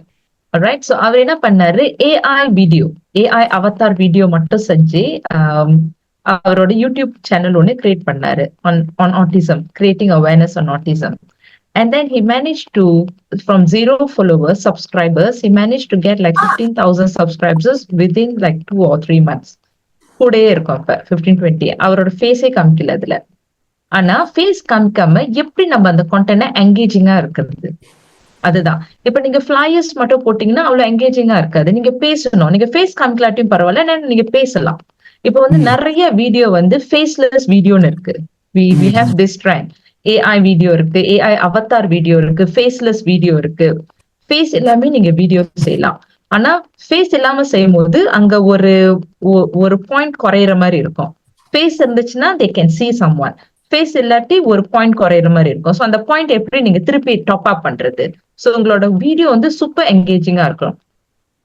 ரைட். ஸோ அவர் என்ன பண்ணாரு, ஏஐ அவதார் வீடியோ மட்டும் செஞ்சு அவரோட யூடியூப் சேனல் ஒன்று கிரியேட் பண்ணாரு on autism, creating awareness on autism. And then he managed to, from 0 followers, subscribers, he managed to get like 15,000 subscribers within like 2 or 3 months. கூடயே இருக்கும் அப்ப 15-20. அவரோட ஃபேஸே காமிக்கல அதுல. ஆனா ஃபேஸ் காமிக்காம எப்படி நம்ம அந்த கான்டென்ட் என்கேஜிங்கா இருக்கிறது, அதுதான். இப்ப நீங்க ஃபிளையர்ஸ் மட்டும் போட்டீங்கன்னா அவ்வளவு என்கேஜிங்கா இருக்காது. நீங்க பேசணும், நீங்க ஃபேஸ் காமிக்கலாட்டியும் பரவாயில்ல, நீங்க பேசலாம். இப்ப வந்து நிறைய வீடியோ வந்து ஃபேஸ்லெஸ் வீடியோன்னு இருக்கு. we have this trend. AI video இருக்கு, AI அவதார் வீடியோ இருக்கு, ஃபேஸ்லெஸ் வீடியோ இருக்கு. ஃபேஸ் எல்லாமே நீங்க வீடியோ செய்யலாம். ஆனா ஃபேஸ் இல்லாம செய்யும் போது அங்க ஒரு பாயிண்ட் குறையிற மாதிரி இருக்கும். ஃபேஸ் இருந்துச்சுன்னா they can see someone. Face இல்லாட்டி ஒரு பாயிண்ட் குறையிற மாதிரி இருக்கும். ஸோ அந்த பாயிண்ட் எப்படி நீங்க திருப்பி டாப் அப் பண்றது? ஸோ உங்களோட வீடியோ வந்து சூப்பர் என்கேஜிங்கா இருக்கும்.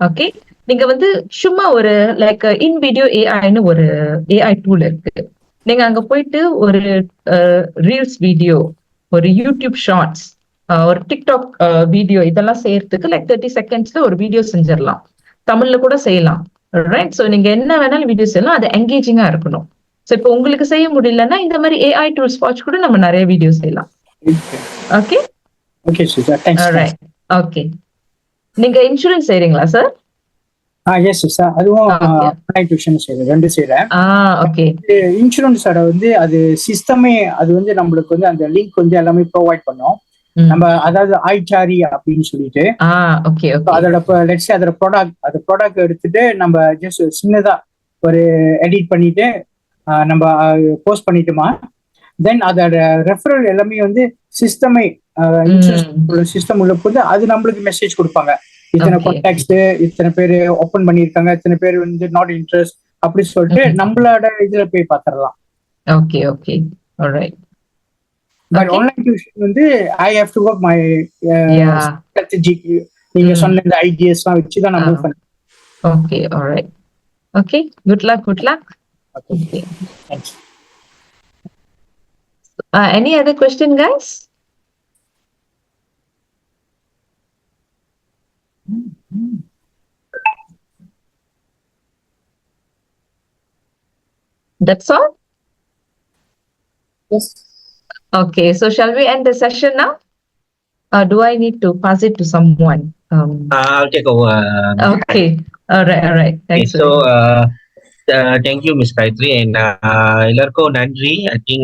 ஓகே, நீங்க வந்து சும்மா ஒரு லைக் இன் வீடியோ ஏஐன்னு ஒரு ஏஐ டூல் இருக்கு. நீங்க அங்க போயிட்டு ஒரு ரீல்ஸ் வீடியோ, ஒரு யூடியூப் ஷார்ட்ஸ், ஒரு டிக்டாக் வீடியோ இதெல்லாம் செய்யறதுக்கு லைக் 30 செகண்ட்ஸ்ல ஒரு வீடியோ செஞ்சிடலாம். தமிழ்ல கூட செய்யலாம். ரைட். ஸோ நீங்க என்ன வேணாலும் வீடியோ செய்யலாம், அது என்கேஜிங்கா இருக்கணும். ஸோ இப்போ உங்களுக்கு செய்ய முடியலன்னா இந்த மாதிரி ஏஐ டூல்ஸ் வாட்ச் கூட நம்ம நிறைய வீடியோ செய்யலாம். Okay okay sir, thanks. Okay. நீங்க இன்சூரன்ஸ் செய்றீங்களா சார்? எஸ் சார், அதுவும் ஆன்லைன் டியூஷன் செய்யறேன், 2 செய்யறேன். ஓகே. இன்சூரன்ஸோட வந்து அது சிஸ்டமே அது வந்து நம்மளுக்கு வந்து அந்த லிங்க் வந்து எல்லாமே ப்ரொவைட் பண்ணோம். நம்ம அதாவது ஐச்சாரி அப்படின்னு சொல்லிட்டு ஓகே அதோட லெட்ஸ் அதோட ப்ராடக்ட் எடுத்துட்டு நம்ம ஜஸ்ட் சின்னதா ஒரு எடிட் பண்ணிட்டு நம்ம போஸ்ட் பண்ணிட்டோமா, தென் அதோட ரெஃபரல் எல்லாமே வந்து சிஸ்டமே இன்சூரன்ஸ் சிஸ்டம் உள்ள போது அது நம்மளுக்கு மெசேஜ் கொடுப்பாங்க. இத்தனை கான்டாக்ட்ஸ், இத்தனை பேர் ஓபன் பண்ணிருக்காங்க, இத்தனை பேர் வந்து நாட் இன்ட்ரெஸ்ட் அப்படி சொல்லிட்டு நம்மளோட இதுல போய் பாத்திரலாம். Okay okay, alright. But online tuition வந்து I have to work my strategy. நீங்க சொன்ன இந்த ஐடியாஸ்லாம் வச்சு தான் நான் மூவ் பண்ணேன். Okay, alright. Okay, good luck. Okay, thanks. Any other question, guys? That's all? Yes. Okay, so shall we end the session now? Do I need to pass it to someone? I'll take over. Okay, all right. Thanks. Okay, so thank you, Miss Gayatri, and எல்லாருக்கும் நன்றி. I think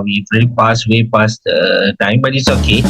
we've really way past the time, but it's okay.